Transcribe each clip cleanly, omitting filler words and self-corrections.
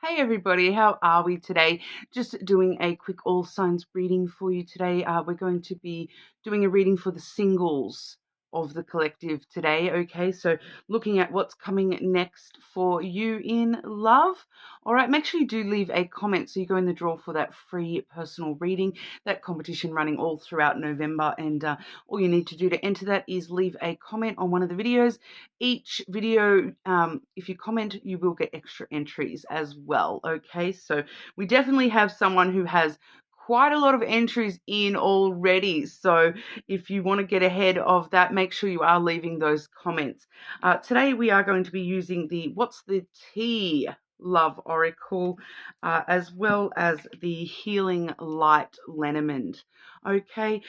Hey everybody, how are we today? Just doing a quick all signs reading for you today. We're going to be doing a reading for the singles of the collective today. Okay, so looking at what's coming next for you in love. All right, make sure you do leave a comment so you go in the draw for that free personal reading. That competition running all throughout November, and all you need to do to enter that is leave a comment on one of the videos. Each video, if you comment, you will get extra entries as well. Okay, so we definitely have someone who has quite a lot of entries in already. So if you want to get ahead of that, make sure you are leaving those comments. Today we are going to be using the What's the Tea Love Oracle, as well as the Healing Light Lenormand. Okay,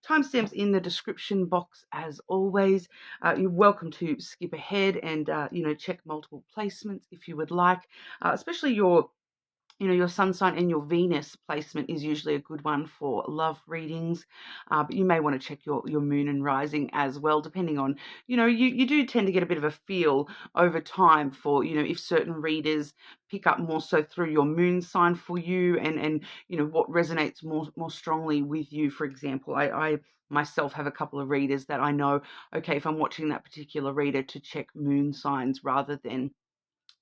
timestamps in the description box as always. You're welcome to skip ahead and check multiple placements if you would like, especially your sun sign and your Venus placement is usually a good one for love readings, but you may want to check your moon and rising as well, depending on, you do tend to get a bit of a feel over time for, if certain readers pick up more so through your moon sign for you and what resonates more strongly with you. For example, I myself have a couple of readers that I know, okay, if I'm watching that particular reader, to check moon signs rather than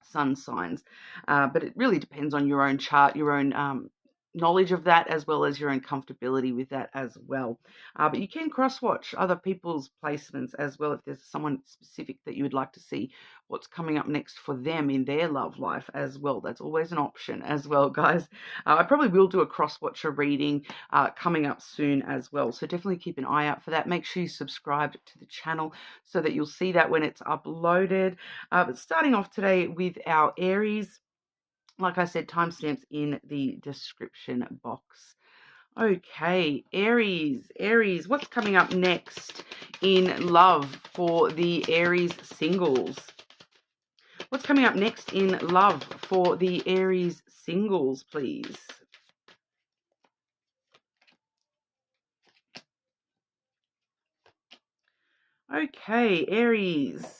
sun signs, but it really depends on your own chart, your own knowledge of that, as well as your own comfortability with that as well. But you can cross-watch other people's placements as well if there's someone specific that you would like to see what's coming up next for them in their love life as well. That's always an option as well, guys. I probably will do a cross-watcher reading coming up soon as well, so definitely keep an eye out for that. Make sure you subscribe to the channel so that you'll see that when it's uploaded. But starting off today with our Aries, like I said, timestamps in the description box. Okay, Aries, what's coming up next in love for the Aries singles? What's coming up next in love for the Aries singles, please? Okay, Aries.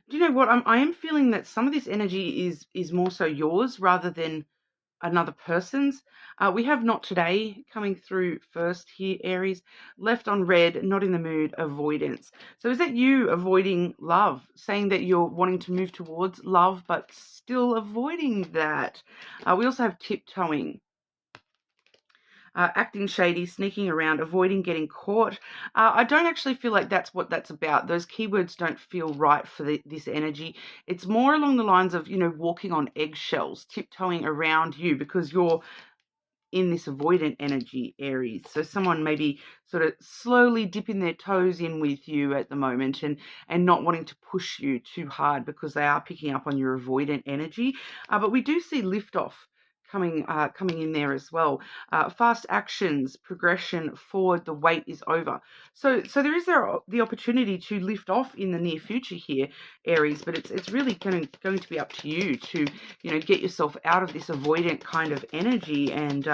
Do you know what? I am feeling that some of this energy is more so yours rather than another person's. We have not today coming through first here, Aries. Left on red, not in the mood, avoidance. So is that you avoiding love, saying that you're wanting to move towards love but still avoiding that? We also have tiptoeing. Acting shady, sneaking around, avoiding getting caught. I don't actually feel like that's what that's about. Those keywords don't feel right for this energy. It's more along the lines of, walking on eggshells, tiptoeing around you because you're in this avoidant energy, Aries. So someone maybe sort of slowly dipping their toes in with you at the moment and not wanting to push you too hard because they are picking up on your avoidant energy. But we do see liftoff coming in there as well. Fast actions, progression forward, the wait is over. So there is the opportunity to lift off in the near future here, Aries, but it's really going to be up to you to, get yourself out of this avoidant kind of energy and,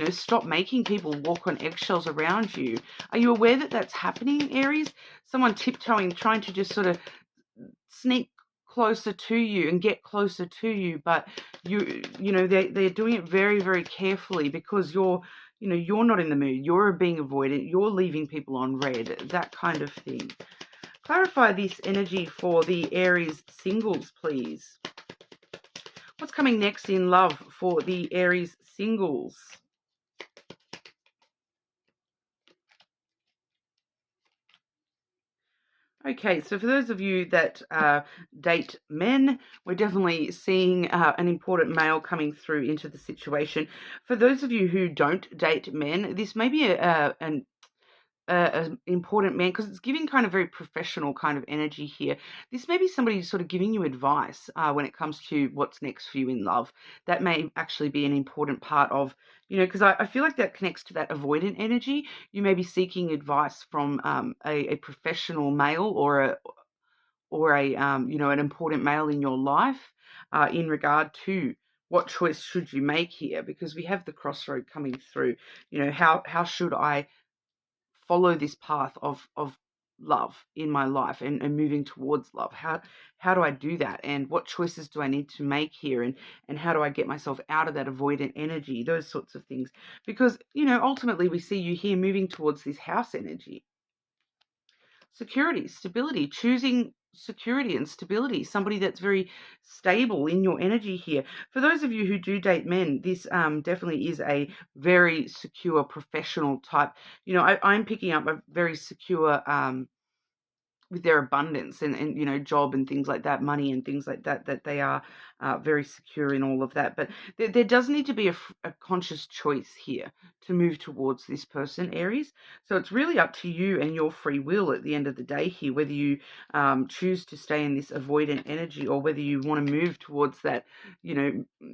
stop making people walk on eggshells around you. Are you aware that that's happening, Aries? Someone tiptoeing, trying to just sort of sneak closer to you and get closer to you, but they're doing it very, very carefully because you're not in the mood, you're being avoidant, you're leaving people on red, that kind of thing. Clarify this energy for the Aries singles, please. What's coming next in love for the Aries singles? Okay, so for those of you that date men, we're definitely seeing an important male coming through into the situation. For those of you who don't date men, this may be an important man because it's giving kind of very professional kind of energy here. This may be somebody sort of giving you advice when it comes to what's next for you in love. That may actually be an important part of, because I feel like that connects to that avoidant energy. You may be seeking advice from a professional male or an important male in your life in regard to what choice should you make here, because we have the crossroad coming through. How should I follow this path of love in my life and moving towards love? How do I do that? And what choices do I need to make here? And how do I get myself out of that avoidant energy? Those sorts of things. Because, ultimately we see you here moving towards this house energy. Security, stability, choosing security and stability, somebody that's very stable in your energy here. For those of you who do date men, this definitely is a very secure professional type. I'm picking up a very secure with their abundance and job and things like that, money and things like that, that they are very secure in all of that. But there does need to be a conscious choice here to move towards this person, Aries. So it's really up to you and your free will at the end of the day here, whether you choose to stay in this avoidant energy or whether you want to move towards that,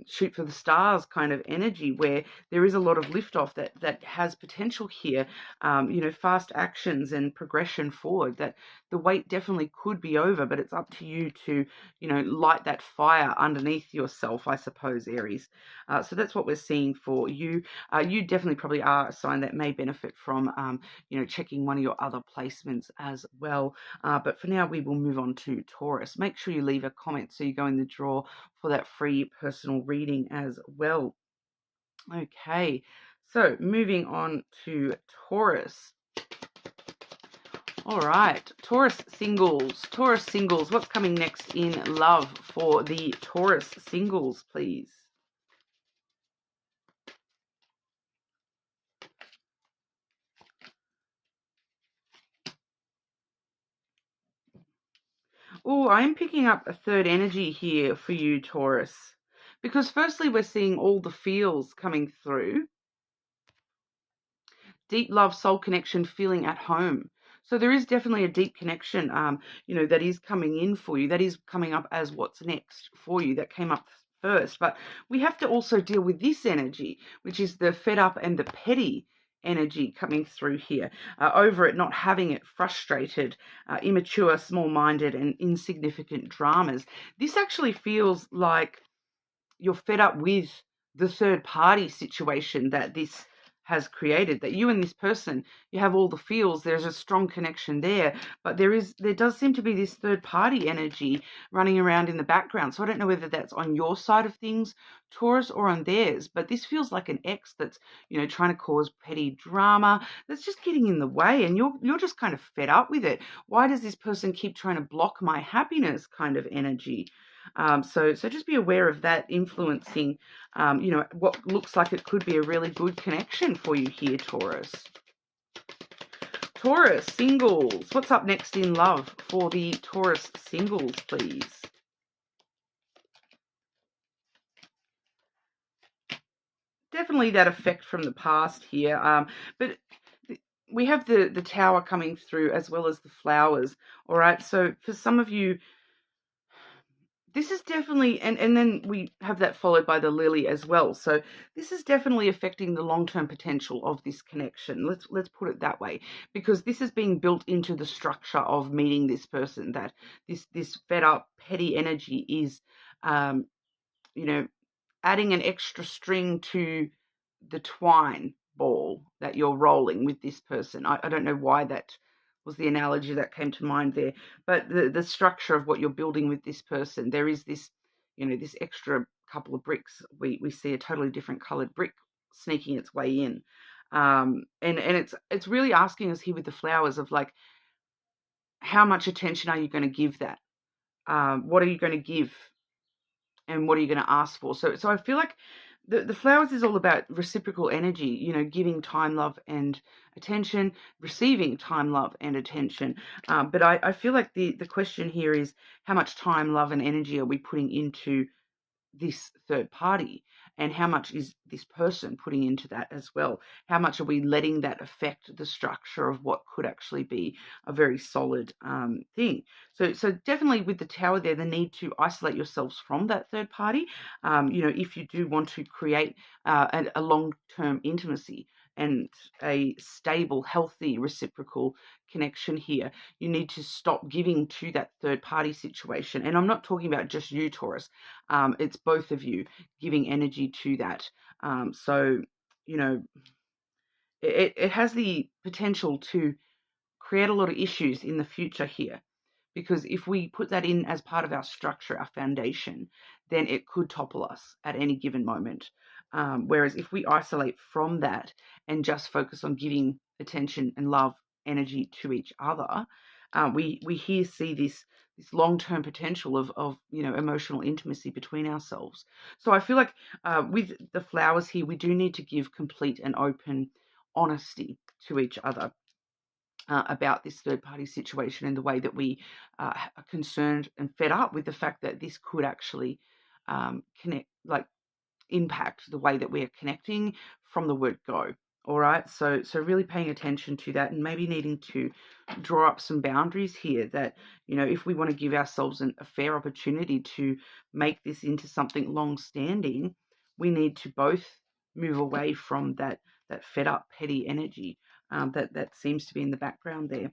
shoot for the stars kind of energy where there is a lot of liftoff that has potential here, fast actions and progression forward, that the wait definitely could be over, but it's up to you to, light that fire underneath yourself, I suppose, Aries. So that's what we're seeing for you. You definitely probably are a sign that may benefit from, checking one of your other placements as well. But for now, we will move on to Taurus. Make sure you leave a comment so you go in the draw for that free personal reading as well. Okay, so moving on to Taurus. All right, Taurus singles. Taurus singles, what's coming next in love for the Taurus singles, please? Oh, I'm picking up a third energy here for you, Taurus. Because firstly, we're seeing all the feels coming through. Deep love, soul connection, feeling at home. So there is definitely a deep connection, that is coming in for you. That is coming up as what's next for you. That came up first. But we have to also deal with this energy, which is the fed up and the petty energy coming through here, over it, not having it, frustrated, immature, small-minded, and insignificant dramas. This actually feels like you're fed up with the third party situation that this has created, that you and this person, you have all the feels, there's a strong connection there, but there does seem to be this third party energy running around in the background. So I don't know whether that's on your side of things, Taurus, or on theirs, but this feels like an ex that's, trying to cause petty drama, that's just getting in the way, and you're just kind of fed up with it. Why does this person keep trying to block my happiness kind of energy? So just be aware of that influencing, what looks like it could be a really good connection for you here, Taurus. Taurus singles. What's up next in love for the Taurus singles, please? Definitely that effect from the past here, but we have the tower coming through as well as the flowers. All right, so for some of you, this is definitely, and then we have that followed by the lily as well. So this is definitely affecting the long-term potential of this connection. Let's put it that way, because this is being built into the structure of meeting this person, that this fed up, petty energy is, adding an extra string to the twine ball that you're rolling with this person. I don't know why that was the analogy that came to mind there, but the structure of what you're building with this person, there is this, this extra couple of bricks. We see a totally different colored brick sneaking its way in. And it's really asking us here with the flowers of like, how much attention are you going to give that? What are you going to give? And what are you going to ask for? So I feel like the flowers is all about reciprocal energy, giving time, love, and attention, receiving time, love, and attention. But I feel like the question here is, how much time, love, and energy are we putting into this third party, and how much is this person putting into that as well? How much are we letting that affect the structure of what could actually be a very solid thing? So definitely with the tower there, the need to isolate yourselves from that third party, if you do want to create a long-term intimacy and a stable, healthy, reciprocal connection here, you need to stop giving to that third party situation. And I'm not talking about just you, Taurus. It's both of you giving energy to that. So, it has the potential to create a lot of issues in the future here. Because if we put that in as part of our structure, our foundation, then it could topple us at any given moment. Whereas if we isolate from that and just focus on giving attention and love, energy to each other, we here see this long-term potential of emotional intimacy between ourselves. So I feel like with the flowers here, we do need to give complete and open honesty to each other. About this third-party situation and the way that we are concerned and fed up with the fact that this could actually impact the way that we are connecting from the word go. All right, so really paying attention to that and maybe needing to draw up some boundaries here that, if we want to give ourselves a fair opportunity to make this into something long-standing, we need to both move away from that fed up, petty energy that seems to be in the background there.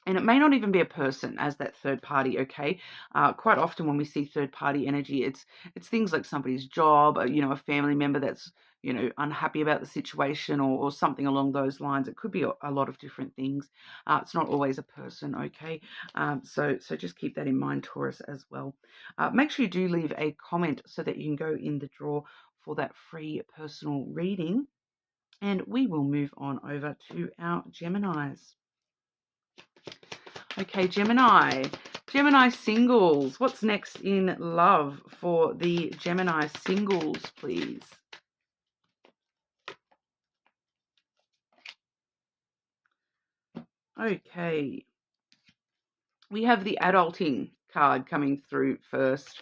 And it may not even be a person as that third party, okay? Quite often when we see third party energy, it's things like somebody's job, a family member that's, unhappy about the situation or something along those lines. It could be a lot of different things. It's not always a person, okay? So just keep that in mind, Taurus, as well. Make sure you do leave a comment so that you can go in the draw for that free personal reading. And we will move on over to our Geminis. Okay, Gemini singles. What's next in love for the Gemini singles, please? Okay. We have the adulting card coming through first.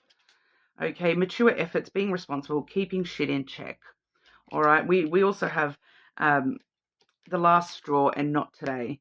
Okay, mature efforts, being responsible, keeping shit in check. All right, we also have the last straw and not today.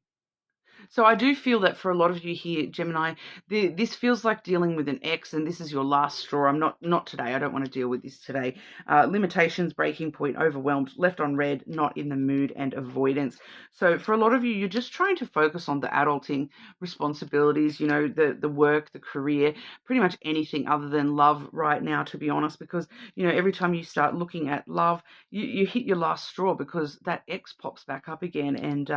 So I do feel that for a lot of you here, Gemini, this feels like dealing with an ex, and this is your last straw. I'm not today. I don't want to deal with this today. Limitations, breaking point, overwhelmed, left on red, not in the mood, and avoidance. So for a lot of you, you're just trying to focus on the adulting responsibilities, the work, the career, pretty much anything other than love right now, to be honest, because, every time you start looking at love, you hit your last straw because that ex pops back up again, and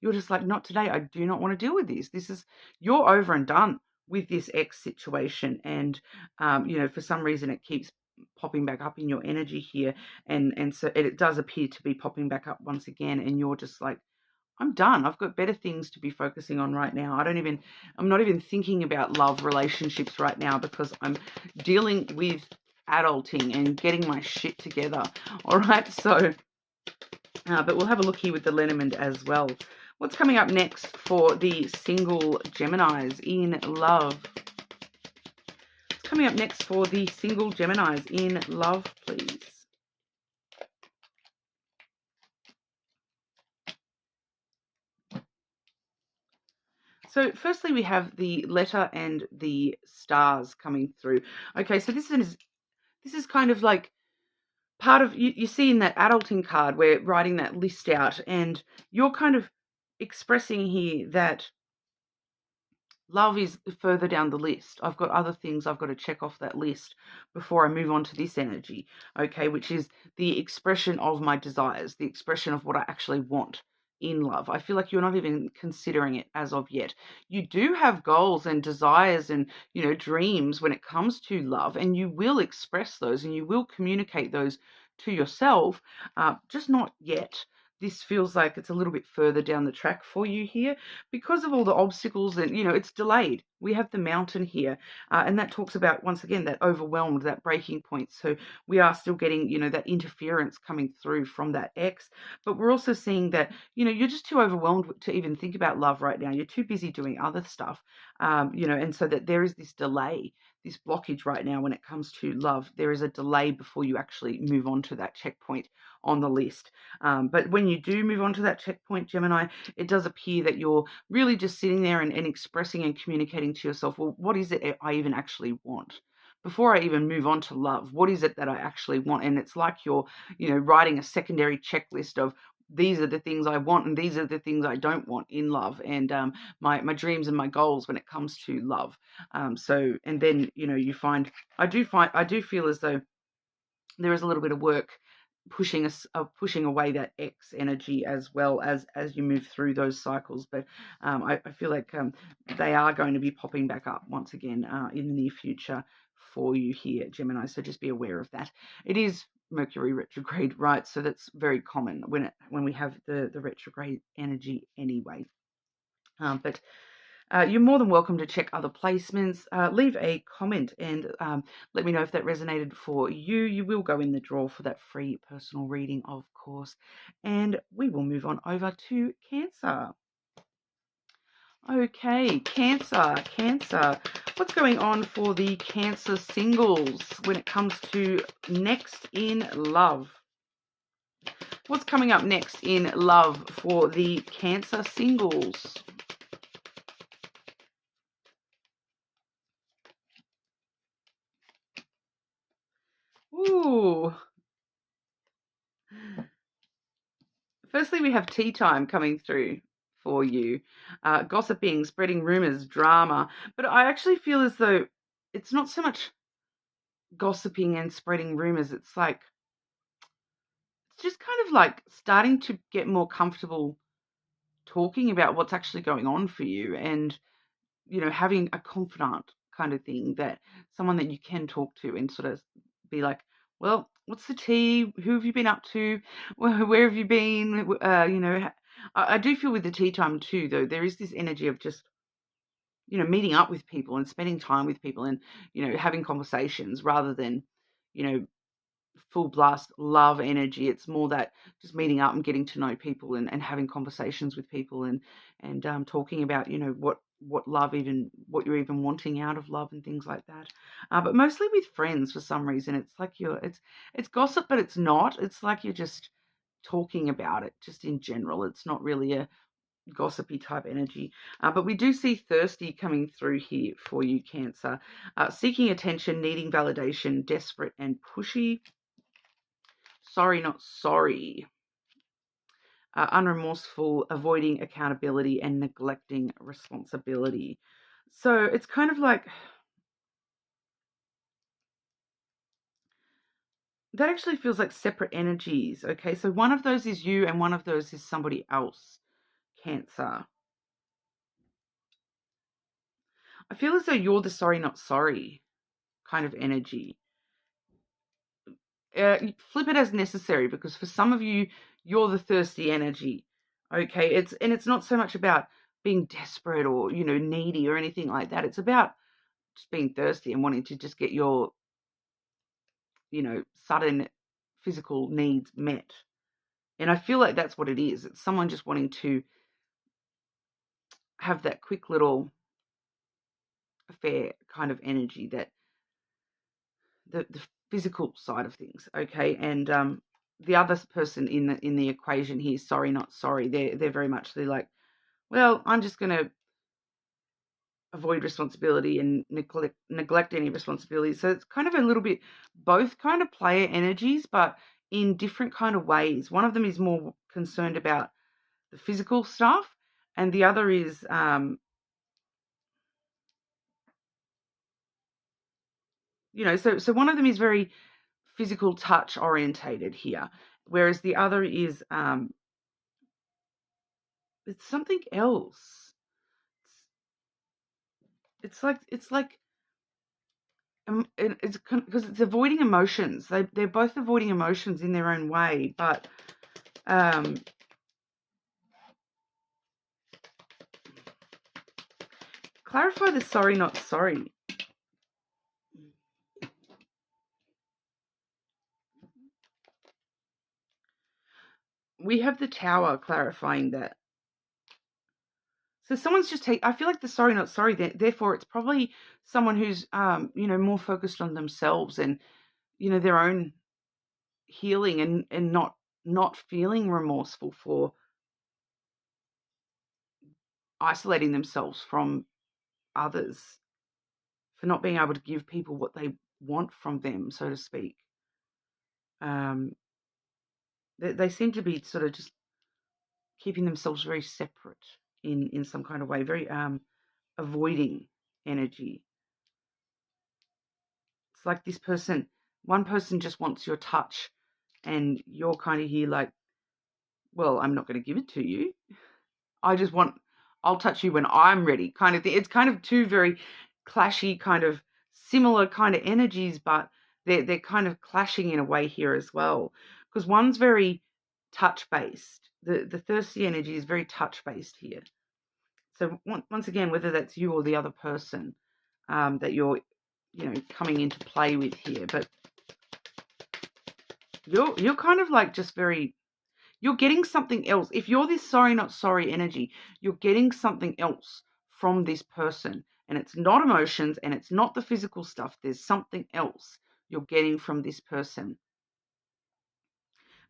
you're just like, not today. I do not want to deal with this. You're over and done with this ex situation, and for some reason it keeps popping back up in your energy here, and so it does appear to be popping back up once again, and you're just like, I'm done. I've got better things to be focusing on right now. I'm not even thinking about love relationships right now because I'm dealing with adulting and getting my shit together. All right, so but we'll have a look here with the lenormand as well. What's coming up next for the single Geminis in love? What's coming up next for the single Geminis in love, please? So firstly, we have the letter and the stars coming through. Okay, so this is kind of like part of, you see in that adulting card, we're writing that list out, and you're kind of expressing here that love is further down the list. I've got other things I've got to check off that list before I move on to this energy, okay, which is the expression of my desires, the expression of what I actually want in love. I feel like you're not even considering it as of yet. You do have goals and desires and, dreams when it comes to love, and you will express those and you will communicate those to yourself, just not yet. This feels like it's a little bit further down the track for you here because of all the obstacles and, it's delayed. We have the mountain here, and that talks about, once again, that overwhelmed, that breaking point. So we are still getting, that interference coming through from that ex, but we're also seeing that, you're just too overwhelmed to even think about love right now. You're too busy doing other stuff, and so that there is this delay, this blockage right now when it comes to love. There is a delay before you actually move on to that checkpoint on the list. But when you do move on to that checkpoint, Gemini, it does appear that you're really just sitting there and expressing and communicating to yourself, well, what is it I even actually want? Before I even move on to love, what is it that I actually want? And it's like you're, writing a secondary checklist of, these are the things I want and these are the things I don't want in love, and my dreams and my goals when it comes to love. So, and then, you find, I do feel as though there is a little bit of work pushing away that X energy as well as you move through those cycles. But I feel like they are going to be popping back up once again in the near future for you here, Gemini. So just be aware of that. It is Mercury retrograde, right? So that's very common when we have the retrograde energy anyway. But you're more than welcome to check other placements. Leave a comment and let me know if that resonated for you. You will go in the draw for that free personal reading, of course. And we will move on over to Cancer. Okay, Cancer. What's going on for the Cancer singles when it comes to next in love? What's coming up next in love for the Cancer singles? Ooh. Firstly, we have tea time coming through for you. Gossiping, spreading rumors, drama. But I actually feel as though it's not so much gossiping and spreading rumors. It's just kind of like starting to get more comfortable talking about what's actually going on for you, and having a confidant kind of thing, that someone that you can talk to and sort of be like, well, what's the tea? Who have you been up to? Where have you been? I do feel with the tea time too, though, there is this energy of just, meeting up with people and spending time with people and, having conversations rather than, full blast love energy. It's more that just meeting up and getting to know people and having conversations with people and talking about what love, even what you're even wanting out of love and things like that. But mostly with friends for some reason. It's like it's gossip, but it's not. It's like you're just talking about it just in general. It's not really a gossipy type energy. But we do see thirsty coming through here for you, Cancer. Seeking attention, needing validation, desperate and pushy. Sorry, not sorry. Unremorseful, avoiding accountability and neglecting responsibility. So it's kind of like that actually feels like separate energies. Okay, so one of those is you and one of those is somebody else, Cancer. I feel as though you're the sorry, not sorry kind of energy. Flip it as necessary, because for some of you, you're the thirsty energy. Okay, it's not so much about being desperate or needy or anything like that. It's about just being thirsty and wanting to just get your sudden physical needs met. And I feel like that's what it is. It's someone just wanting to have that quick little affair kind of energy, that the physical side of things. Okay, and the other person in the equation here, sorry, not sorry, they're very much like, well, I'm just going to avoid responsibility and neglect any responsibility. So it's kind of a little bit both kind of player energies, but in different kind of ways. One of them is more concerned about the physical stuff, and the other is so one of them is very physical touch orientated here, whereas the other is it's something else. It's like it's because it's avoiding emotions. They're both avoiding emotions in their own way, but clarify the sorry, not sorry. We have the Tower clarifying that. So someone's just I feel like the sorry, not sorry. Therefore, it's probably someone who's more focused on themselves and their own healing and not feeling remorseful for isolating themselves from others, for not being able to give people what they want from them, so to speak. They seem to be sort of just keeping themselves very separate in some kind of way, very avoiding energy. It's like one person just wants your touch and you're kind of here like, well, I'm not going to give it to you. I'll touch you when I'm ready kind of thing. It's kind of two very clashy, kind of similar kind of energies, but they're kind of clashing in a way here as well. Because one's very touch-based. The thirsty energy is very touch-based here. So once again, whether that's you or the other person that you're, coming into play with here, but you're kind of like just very, you're getting something else. If you're this sorry not sorry energy, you're getting something else from this person, and it's not emotions and it's not the physical stuff. There's something else you're getting from this person.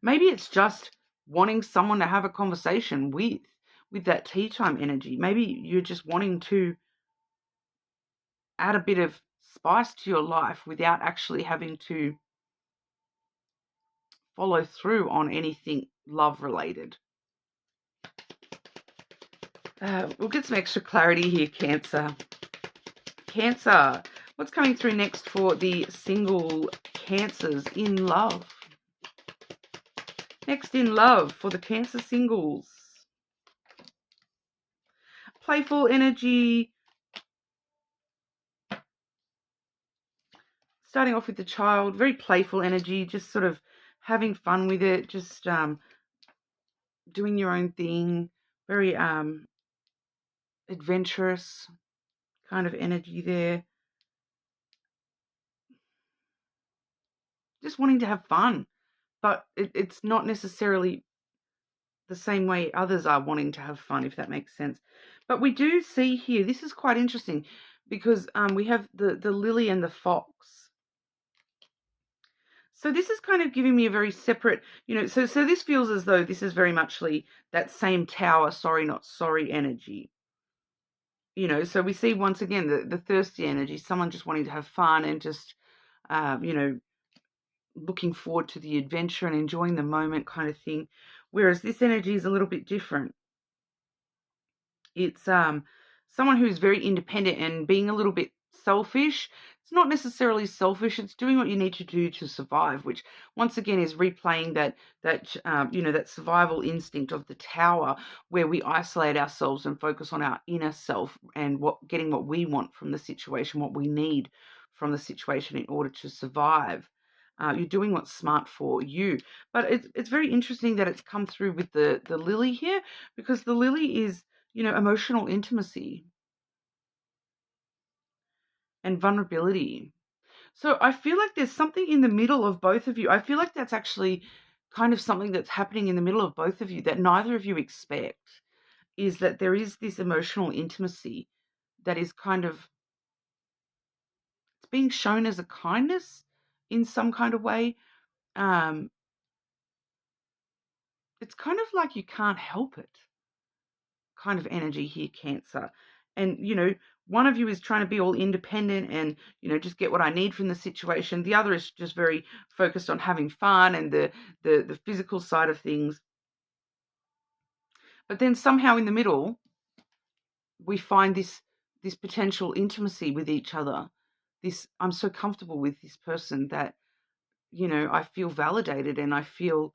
Maybe it's just wanting someone to have a conversation with that tea time energy. Maybe you're just wanting to add a bit of spice to your life without actually having to follow through on anything love related. We'll get some extra clarity here, Cancer. Cancer, what's coming through next for the single Cancers in love? Next in love for the Cancer singles. Playful energy. Starting off with the child, very playful energy, just sort of having fun with it, just doing your own thing, very adventurous kind of energy there. Just wanting to have fun, but it's not necessarily the same way others are wanting to have fun, if that makes sense. But we do see here, this is quite interesting, because we have the lily and the fox. So this is kind of giving me a very separate, so this feels as though this is very much that same tower, sorry, not sorry energy. So we see once again the thirsty energy, someone just wanting to have fun and just, looking forward to the adventure and enjoying the moment kind of thing. Whereas this energy is a little bit different. It's someone who's very independent and being a little bit selfish. It's not necessarily selfish. It's doing what you need to do to survive, which once again is replaying that survival instinct of the tower, where we isolate ourselves and focus on our inner self and getting what we want from the situation, what we need from the situation in order to survive. You're doing what's smart for you. But it's very interesting that it's come through with the lily here, because the lily is, emotional intimacy and vulnerability. So I feel like there's something in the middle of both of you. I feel like that's actually kind of something that's happening in the middle of both of you that neither of you expect, is that there is this emotional intimacy that is kind of, it's being shown as a kindness in some kind of way. It's kind of like you can't help it kind of energy here, Cancer. And, one of you is trying to be all independent and, just get what I need from the situation. The other is just very focused on having fun and the physical side of things. But then somehow in the middle, we find this potential intimacy with each other. I'm so comfortable with this person that, I feel validated and I feel,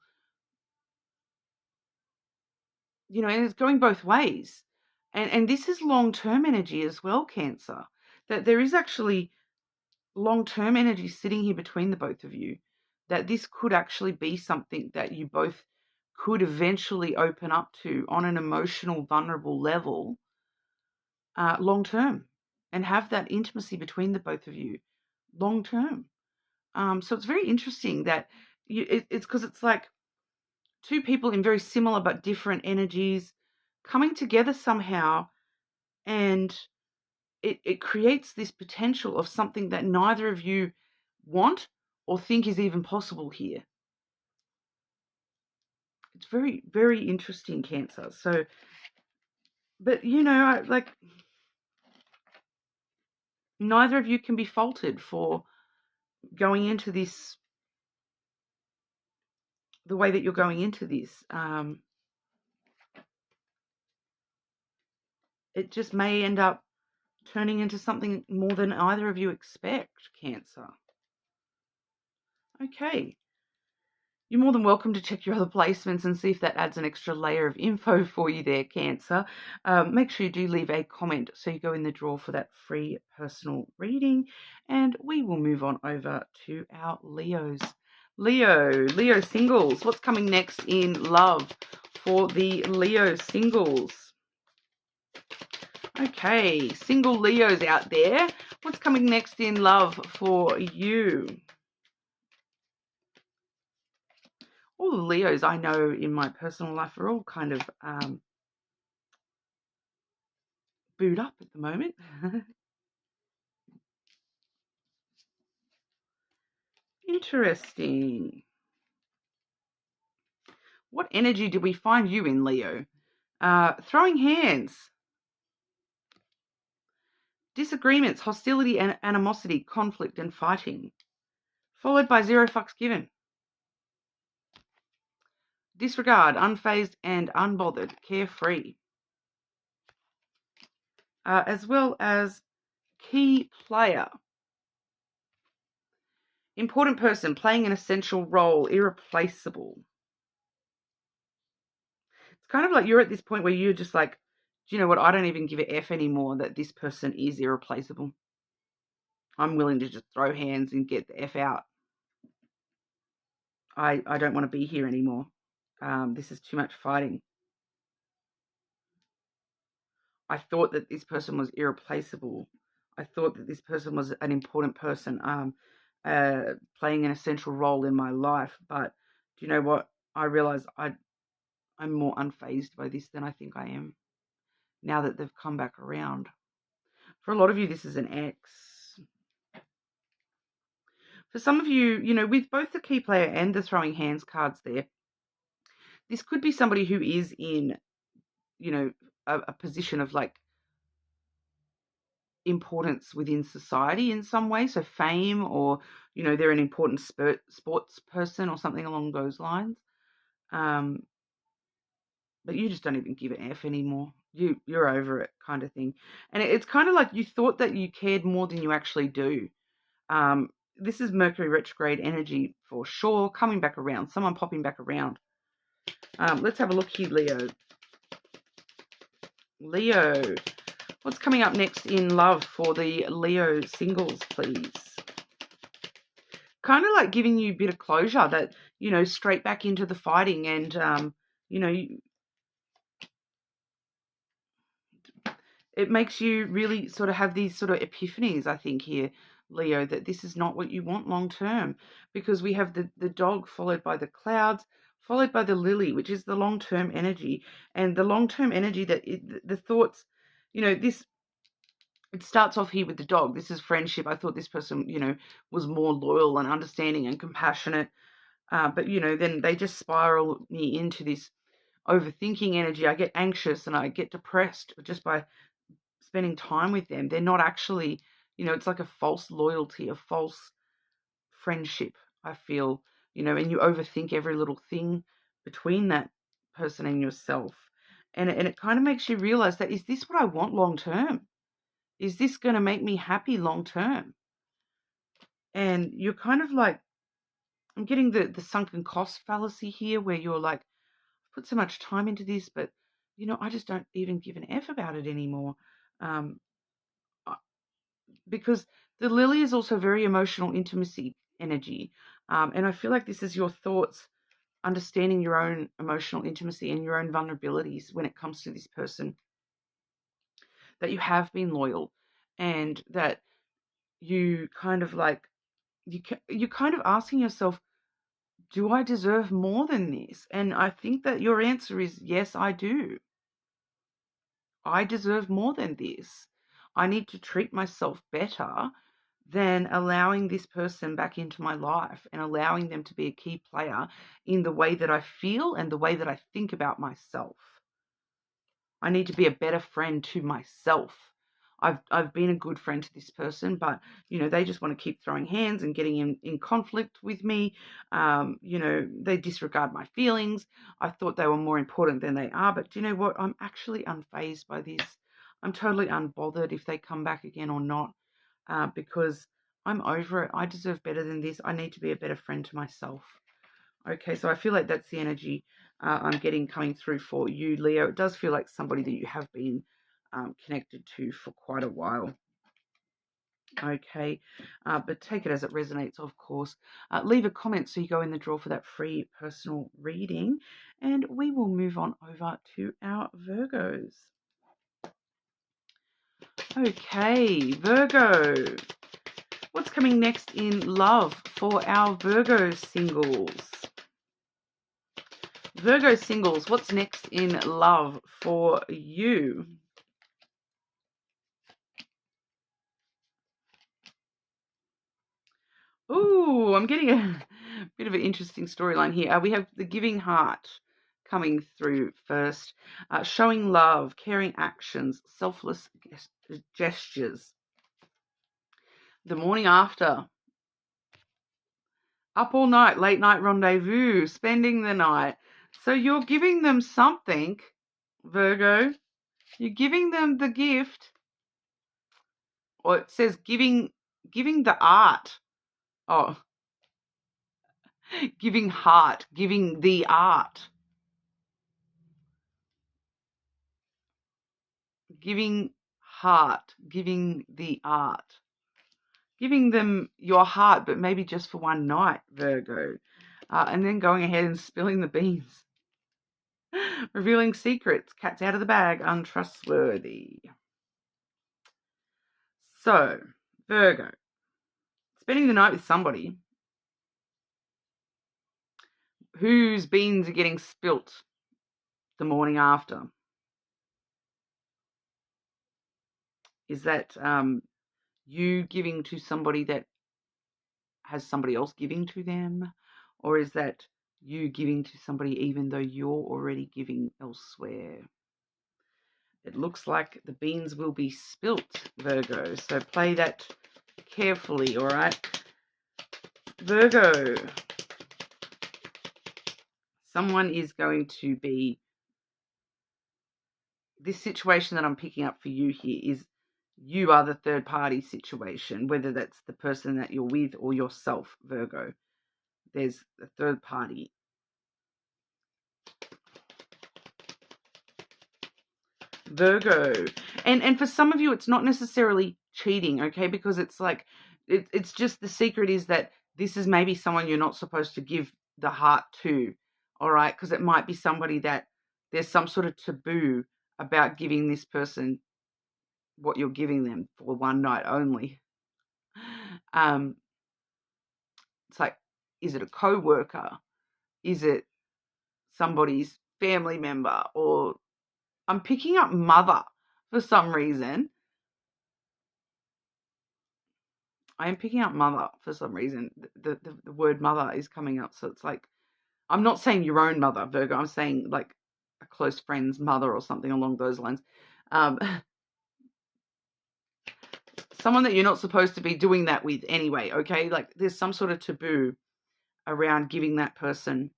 and it's going both ways. And this is long-term energy as well, Cancer. That there is actually long-term energy sitting here between the both of you. That this could actually be something that you both could eventually open up to on an emotional, vulnerable level, long-term, and have that intimacy between the both of you long-term. So it's very interesting that it's because it's like two people in very similar but different energies coming together somehow, and it creates this potential of something that neither of you want or think is even possible here. It's very, very interesting, Cancer. So, but neither of you can be faulted for going into this the way that you're going into this. It just may end up turning into something more than either of you expect, Cancer. Okay. You're more than welcome to check your other placements and see if that adds an extra layer of info for you there, Cancer. Make sure you do leave a comment so you go in the draw for that free personal reading. And we will move on over to our Leos. Leo singles. What's coming next in love for the Leo singles? Okay, single Leos out there. What's coming next in love for you? All the Leos I know in my personal life are all kind of booed up at the moment. Interesting. What energy do we find you in, Leo? Throwing hands. Disagreements, hostility and animosity, conflict and fighting. Followed by 0 fucks given. Disregard, unfazed and unbothered, carefree. As well as key player. Important person, playing an essential role, irreplaceable. It's kind of like you're at this point where you're just like, do you know what? I don't even give a F anymore that this person is irreplaceable. I'm willing to just throw hands and get the F out. I don't want to be here anymore. This is too much fighting. I thought that this person was irreplaceable. I thought that this person was an important person, playing an essential role in my life. But do you know what? I realize I'm more unfazed by this than I think I am now that they've come back around. For a lot of you, this is an ex. For some of you, you know, with both the key player and the throwing hands cards there, this could be somebody who is in, you know, a position of like importance within society in some way. So fame, or, you know, they're an important sports person or something along those lines. But you just don't even give an F anymore. You're over it, kind of thing. And it's kind of like you thought that you cared more than you actually do. This is Mercury retrograde energy for sure, coming back around, someone popping back around. Let's have a look here, Leo. Leo, what's coming up next in love for the Leo singles, please? Kind of like giving you a bit of closure that, you know, straight back into the fighting and, you know, it makes you really sort of have these sort of epiphanies, I think, here, Leo, that this is not what you want long term, because we have the dog followed by the clouds, followed by the lily, which is the long-term energy. And the long-term energy that the thoughts, you know, this, it starts off here with the dog. This is friendship. I thought this person, you know, was more loyal and understanding and compassionate. But, you know, then they just spiral me into this overthinking energy. I get anxious and I get depressed just by spending time with them. They're not actually, you know, it's like a false loyalty, a false friendship, I feel, you know, and you overthink every little thing between that person and yourself. And it kind of makes you realize that, is this what I want long term? Is this going to make me happy long term? And you're kind of like, I'm getting the sunken cost fallacy here, where you're like, put so much time into this, but, you know, I just don't even give an F about it anymore. Because the lily is also very emotional intimacy energy. And I feel like this is your thoughts, understanding your own emotional intimacy and your own vulnerabilities when it comes to this person, that you have been loyal and that you kind of like, you're kind of asking yourself, do I deserve more than this? And I think that your answer is yes, I do. I deserve more than this. I need to treat myself better than allowing this person back into my life and allowing them to be a key player in the way that I feel and the way that I think about myself. I need to be a better friend to myself. I've been a good friend to this person, but, you know, they just want to keep throwing hands and getting in conflict with me. You know, they disregard my feelings. I thought they were more important than they are, but do you know what? I'm actually unfazed by this. I'm totally unbothered if they come back again or not, because I'm over it. I deserve better than this. I need to be a better friend to myself. Okay, so I feel like that's the energy I'm getting coming through for you, Leo. It does feel like somebody that you have been connected to for quite a while. Okay, but take it as it resonates, of course. Leave a comment so you go in the draw for that free personal reading, and we will move on over to our Virgos. Okay, Virgo. What's coming next in love for our Virgo singles? Virgo singles, what's next in love for you? Ooh, I'm getting a bit of an interesting storyline here. We have the giving heart coming through first, showing love, caring actions, selfless gestures. The morning after, up all night, late night rendezvous, spending the night. So you're giving them something, Virgo. You're giving them the gift, or it says giving the art. Oh, giving heart, giving the art. Giving heart, giving the art. Giving them your heart, but maybe just for one night, Virgo. And then going ahead and spilling the beans. Revealing secrets, cat's out of the bag, untrustworthy. So, Virgo, spending the night with somebody whose beans are getting spilt the morning after. Is that you giving to somebody that has somebody else giving to them? Or is that you giving to somebody even though you're already giving elsewhere? It looks like the beans will be spilt, Virgo. So play that carefully, all right? Virgo. Someone is going to be... This situation that I'm picking up for you here is you are the third party situation, whether that's the person that you're with or yourself, Virgo. There's a third party. Virgo. And for some of you, it's not necessarily cheating, okay? Because it's like, it's just the secret is that this is maybe someone you're not supposed to give the heart to, all right? Because it might be somebody that there's some sort of taboo about giving this person what you're giving them for one night only. It's like, is it a co-worker? Is it somebody's family member? Or I'm picking up mother for some reason. I am picking up mother for some reason. The word mother is coming up. So it's like, I'm not saying your own mother, Virgo. I'm saying like a close friend's mother or something along those lines. Someone that you're not supposed to be doing that with anyway, okay? Like there's some sort of taboo around giving that person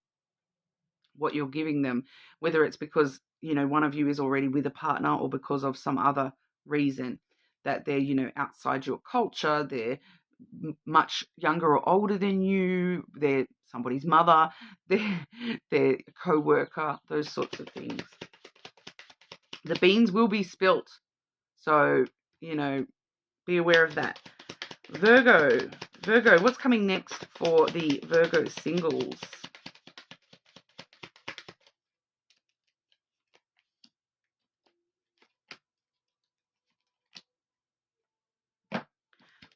what you're giving them, whether it's because, you know, one of you is already with a partner or because of some other reason that they're, you know, outside your culture, they're much younger or older than you, they're somebody's mother, they're a co-worker, those sorts of things. The beans will be spilt. So, you know, be aware of that. Virgo, what's coming next for the Virgo singles?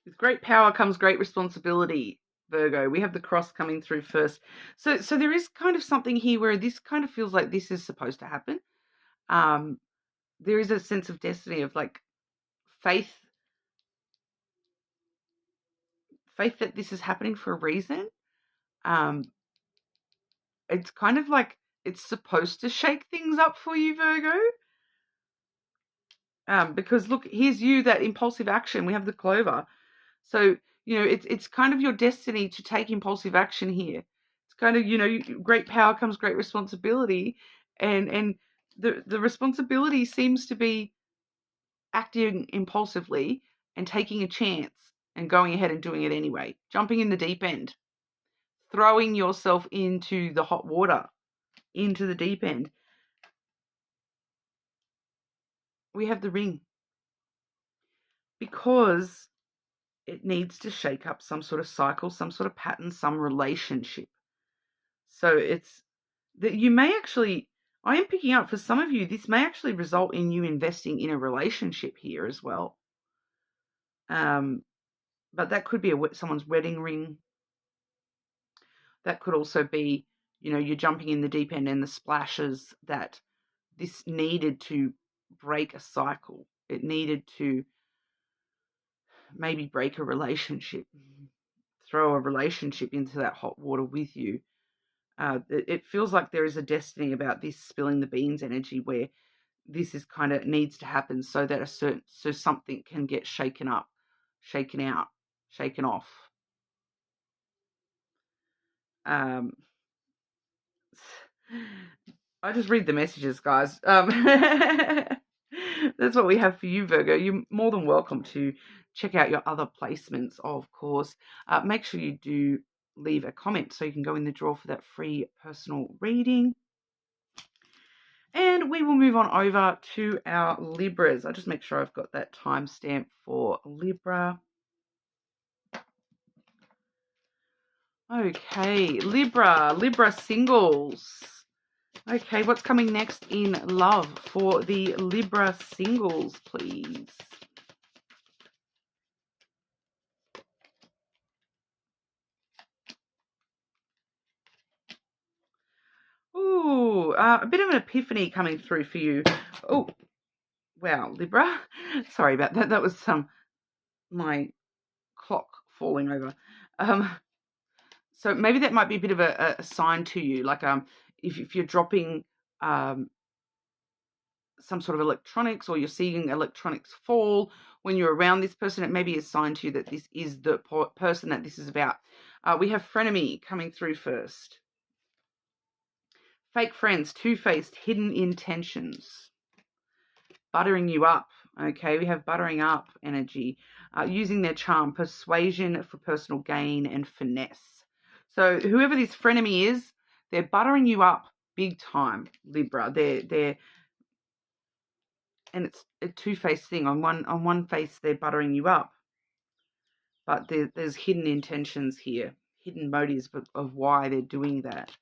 With great power comes great responsibility, Virgo. We have the cross coming through first. So there is kind of something here where this kind of feels like this is supposed to happen. There is a sense of destiny, of like faith that this is happening for a reason. It's kind of like it's supposed to shake things up for you, Virgo. Because look, here's you, that impulsive action. We have the clover. So, you know, it's kind of your destiny to take impulsive action here. It's kind of, you know, great power comes great responsibility. And the responsibility seems to be acting impulsively and taking a chance and going ahead and doing it anyway. Jumping in the deep end. throwing yourself into the hot water, into the deep end. We have the Ring. Because it needs to shake up some sort of cycle, some sort of pattern, some relationship. So it's that you may actually, I am picking up for some of you, this may actually result in you investing in a relationship here as well. But that could be someone's wedding ring. That could also be, you're jumping in the deep end and the splashes that this needed to break a cycle. It needed to maybe break a relationship, throw a relationship into that hot water with you. It feels like there is a destiny about this spilling the beans energy where this is kind of needs to happen so that so something can get shaken up, shaken out, shaken off. I just read the messages, guys. That's what we have for you, Virgo. You're more than welcome to check out your other placements, of course. Make sure you do leave a comment so you can go in the draw for that free personal reading. And we will move on over to our Libras. I'll just make sure I've got that timestamp for Libra. Okay, Libra singles. Okay, what's coming next in love for the Libra singles, please? Ooh, a bit of an epiphany coming through for you. Oh, wow, Libra. Sorry about that. That was my clock falling over. So maybe that might be a bit of a sign to you, like if you're dropping some sort of electronics or you're seeing electronics fall when you're around this person, it may be a sign to you that this is the person that this is about. We have frenemy coming through first. Fake friends, two-faced, hidden intentions. Buttering you up. Okay, we have buttering up energy. Using their charm, persuasion for personal gain, and finesse. So whoever this frenemy is, they're buttering you up big time, Libra. And it's a two-faced thing. On one face, they're buttering you up, but there's hidden intentions here, hidden motives of why they're doing that.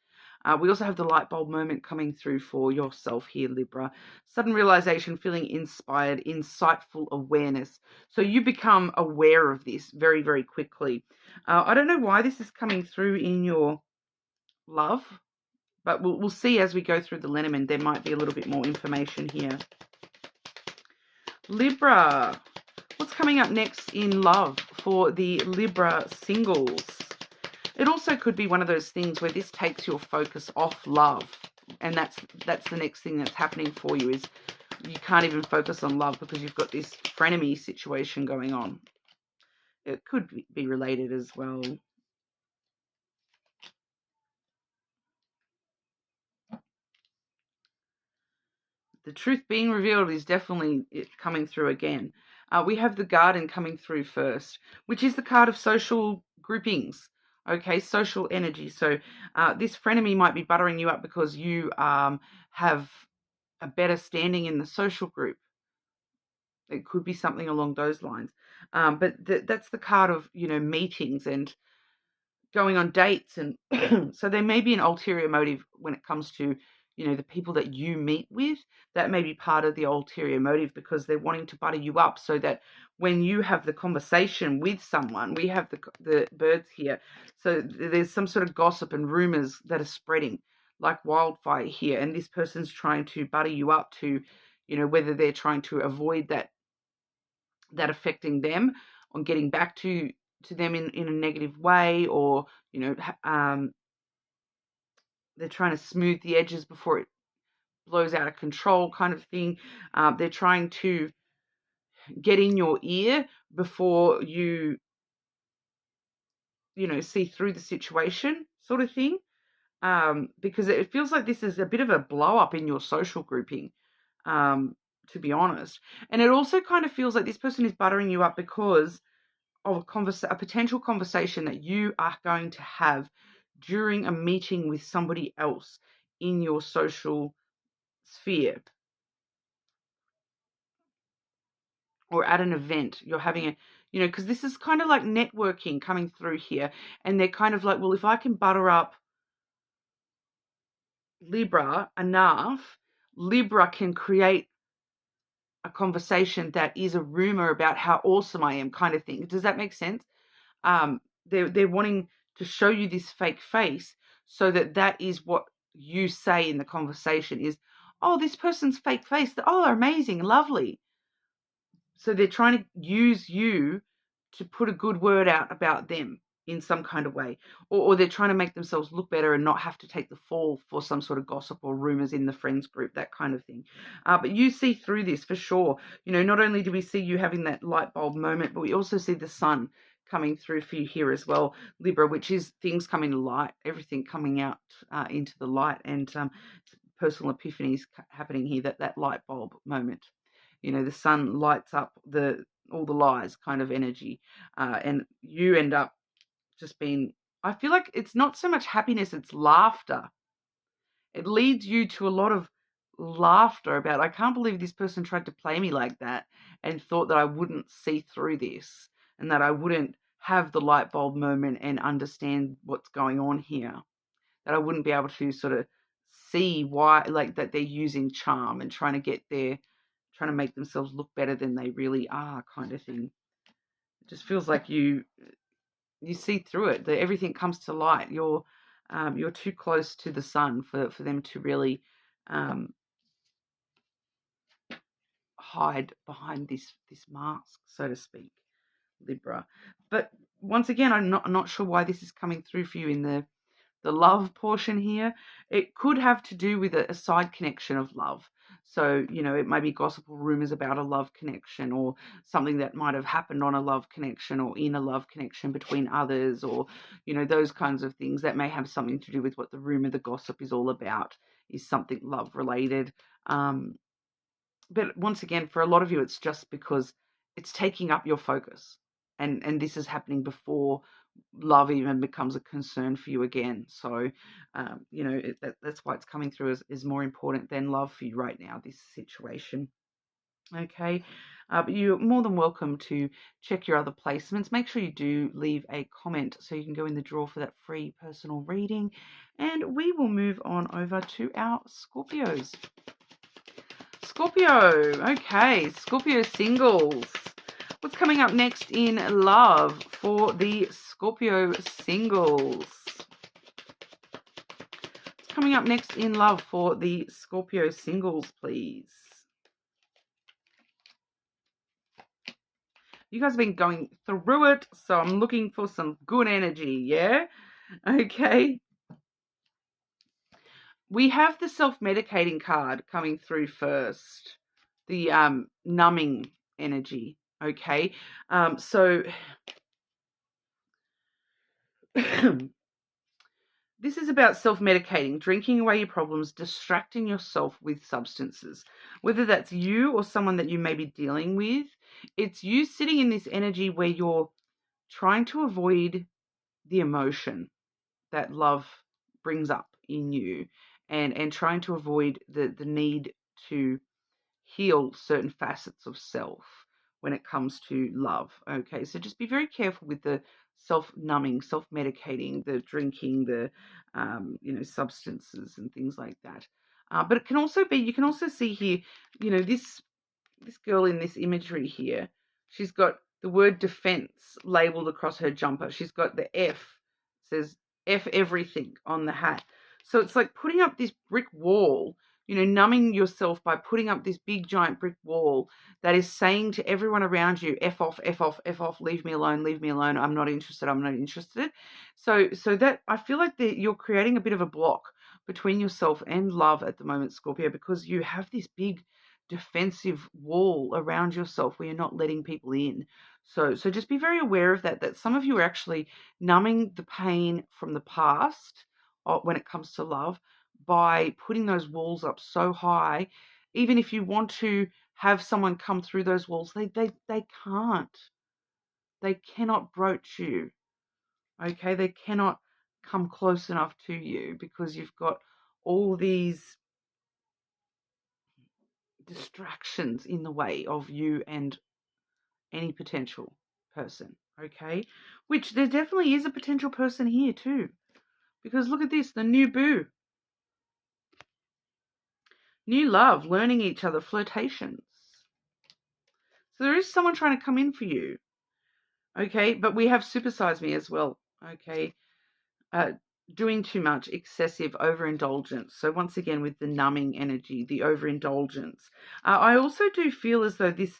We also have the light bulb moment coming through for yourself here, Libra. Sudden realization, feeling inspired, insightful awareness. So you become aware of this very, very quickly. I don't know why this is coming through in your love, but we'll see as we go through the Lenormand. There might be a little bit more information here. Libra, what's coming up next in love for the Libra singles? It also could be one of those things where this takes your focus off love, and that's the next thing that's happening for you is you can't even focus on love because you've got this frenemy situation going on. It could be related as well. The truth being revealed is definitely coming through again. We have the Garden coming through first, which is the card of social groupings. Okay, social energy. So this frenemy might be buttering you up because you have a better standing in the social group. It could be something along those lines. But that's the card of, meetings and going on dates. And so there may be an ulterior motive when it comes to, the people that you meet with. That may be part of the ulterior motive because they're wanting to butter you up so that when you have the conversation with someone, we have the birds here. So there's some sort of gossip and rumors that are spreading like wildfire here. And this person's trying to butter you up to, whether they're trying to avoid that affecting them on getting back to them in a negative way, or, they're trying to smooth the edges before it blows out of control kind of thing. They're trying to get in your ear before you see through the situation sort of thing. Because it feels like this is a bit of a blow up in your social grouping, to be honest. And it also kind of feels like this person is buttering you up because of a potential conversation that you are going to have during a meeting with somebody else in your social sphere, or at an event. You're having a, because this is kind of like networking coming through here. And they're kind of like, well, if I can butter up Libra enough, Libra can create a conversation that is a rumor about how awesome I am, kind of thing. Does that make sense? They're wanting to show you this fake face so that is what you say in the conversation is, oh, this person's fake face. Oh, they're amazing, lovely. So they're trying to use you to put a good word out about them in some kind of way, or they're trying to make themselves look better and not have to take the fall for some sort of gossip or rumors in the friends group, that kind of thing. But you see through this for sure. Not only do we see you having that light bulb moment, but we also see the sun coming through for you here as well, Libra, which is things coming to light, everything coming out into the light, and personal epiphanies happening here, that light bulb moment. The sun lights up all the lies kind of energy, and you end up just being, I feel like it's not so much happiness, it's laughter. It leads you to a lot of laughter about, I can't believe this person tried to play me like that and thought that I wouldn't see through this and that I wouldn't have the light bulb moment and understand what's going on here, that I wouldn't be able to sort of see why, like, that they're using charm and trying to make themselves look better than they really are, kind of thing. It just feels like you see through it, that everything comes to light. You're too close to the sun for them to really hide behind this mask, so to speak, Libra. But once again, I'm not sure why this is coming through for you in the love portion here. It could have to do with a side connection of love. So, it may be gossip or rumors about a love connection, or something that might have happened on a love connection or in a love connection between others, or, those kinds of things that may have something to do with what the rumor, the gossip is all about, is something love related. But once again, for a lot of you, it's just because it's taking up your focus. And this is happening before love even becomes a concern for you again. So, that's why it's coming through is more important than love for you right now, this situation. Okay. But you're more than welcome to check your other placements. Make sure you do leave a comment so you can go in the draw for that free personal reading. And we will move on over to our Scorpios. Scorpio. Okay. Scorpio singles. What's coming up next in love for the Scorpio singles? What's coming up next in love for the Scorpio singles, please? You guys have been going through it, so I'm looking for some good energy, yeah? Okay. We have the self-medicating card coming through first. The numbing energy, okay? So this is about self-medicating, drinking away your problems, distracting yourself with substances. Whether that's you or someone that you may be dealing with, it's you sitting in this energy where you're trying to avoid the emotion that love brings up in you, and trying to avoid the need to heal certain facets of self when it comes to love. Okay, so just be very careful with the self-numbing, self-medicating, the drinking, the substances and things like that. But it can also be, you can also see here, this girl in this imagery here, she's got the word defense labeled across her jumper. She's got the F, says F everything on the hat. So it's like putting up this brick wall, numbing yourself by putting up this big giant brick wall that is saying to everyone around you, F off, F off, F off, leave me alone, I'm not interested, I'm not interested. So that, I feel like that you're creating a bit of a block between yourself and love at the moment, Scorpio, because you have this big defensive wall around yourself where you're not letting people in. So just be very aware of that some of you are actually numbing the pain from the past when it comes to love by putting those walls up so high. Even if you want to have someone come through those walls, they can't. They cannot broach you. Okay, they cannot come close enough to you because you've got all these distractions in the way of you and any potential person, okay? Which there definitely is a potential person here too. Because look at this, the new boo. New love, learning each other, flirtations. So there is someone trying to come in for you, okay? But we have supersize me as well, okay? Doing too much, excessive overindulgence. So once again, with the numbing energy, the overindulgence. I also do feel as though this,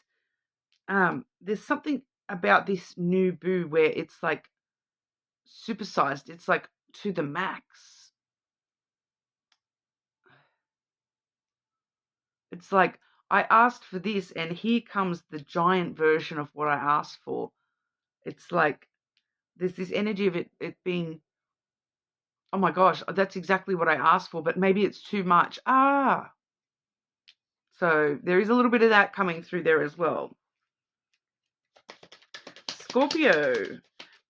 there's something about this new boo where it's like supersized. It's like to the max. It's like, I asked for this and here comes the giant version of what I asked for. It's like, there's this energy of it being, oh my gosh, that's exactly what I asked for, but maybe it's too much. So there is a little bit of that coming through there as well. Scorpio.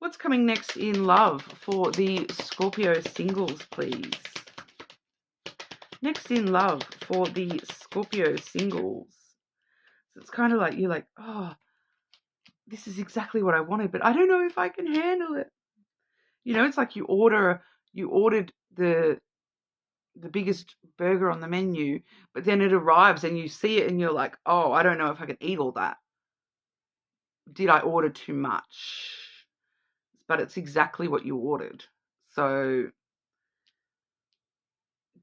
What's coming next in love for the Scorpio singles, please? Next in love for the Scorpio singles. So it's kind of like, you're like, oh, this is exactly what I wanted, but I don't know if I can handle it. You know, it's like you ordered the biggest burger on the menu, but then it arrives and you see it and you're like, oh, I don't know if I can eat all that. Did I order too much? But it's exactly what you ordered. So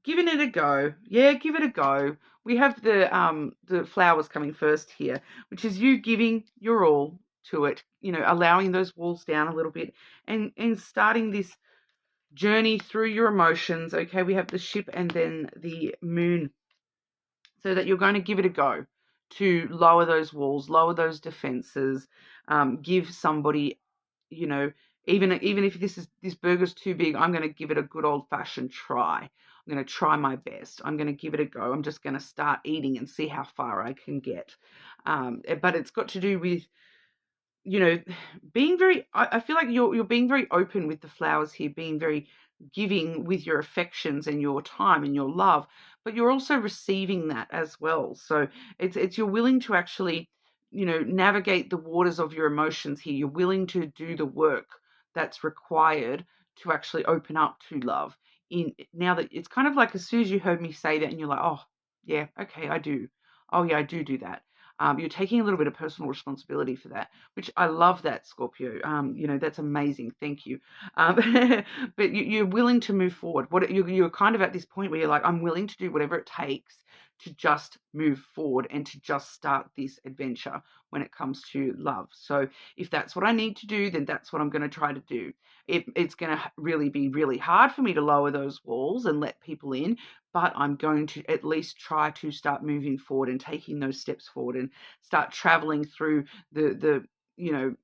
giving it a go. Yeah, give it a go. We have the flowers coming first here, which is you giving your all to it, you know, allowing those walls down a little bit and starting this journey through your emotions. Okay, we have the ship and then the moon. So that you're going to give it a go to lower those walls, lower those defenses, give somebody, you know, even if this burger's too big, I'm going to give it a good old-fashioned try. I'm going to try my best. I'm going to give it a go. I'm just going to start eating and see how far I can get. But it's got to do with, you know, being very, I feel like you're being very open with the flowers here, being very giving with your affections and your time and your love, but you're also receiving that as well. So it's you're willing to actually, you know, navigate the waters of your emotions here. You're willing to do the work that's required to actually open up to love. In now that it's kind of like, as soon as you heard me say that and you're like, oh yeah, okay, I do. Oh yeah, I do that. You're taking a little bit of personal responsibility for that, which I love that, Scorpio. You know, that's amazing. Thank you. But you're willing to move forward. You're kind of at this point where you're like, I'm willing to do whatever it takes to just move forward and to just start this adventure when it comes to love. So if that's what I need to do, then that's what I'm going to try to do. It's going to really be really hard for me to lower those walls and let people in, but I'm going to at least try to start moving forward and taking those steps forward and start traveling through the you know,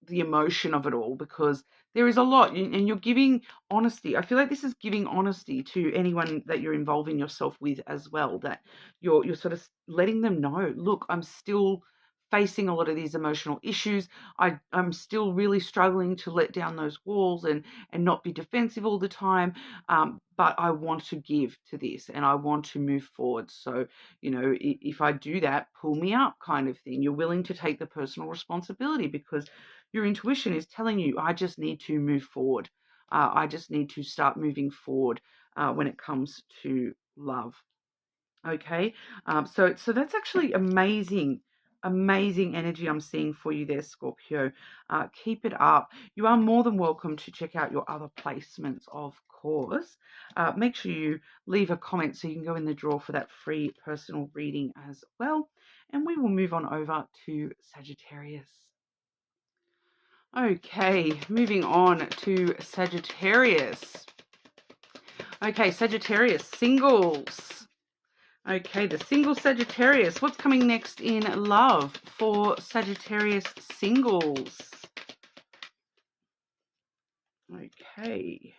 the emotion of it all, because there is a lot, and you're giving honesty. I feel like this is giving honesty to anyone that you're involving yourself with as well, that you're sort of letting them know, look, I'm still facing a lot of these emotional issues. I'm still really struggling to let down those walls and not be defensive all the time. But I want to give to this and I want to move forward. So, you know, if I do that, pull me up kind of thing. You're willing to take the personal responsibility because your intuition is telling you, I just need to move forward. I just need to start moving forward when it comes to love. Okay, so that's actually amazing energy I'm seeing for you there, Scorpio. Keep it up. You are more than welcome to check out your other placements, of course. Make sure you leave a comment so you can go in the draw for that free personal reading as well. And we will move on over to Sagittarius. Okay, moving on to Sagittarius. Okay, Sagittarius, singles. Okay, the single Sagittarius. What's coming next in love for Sagittarius singles? Okay.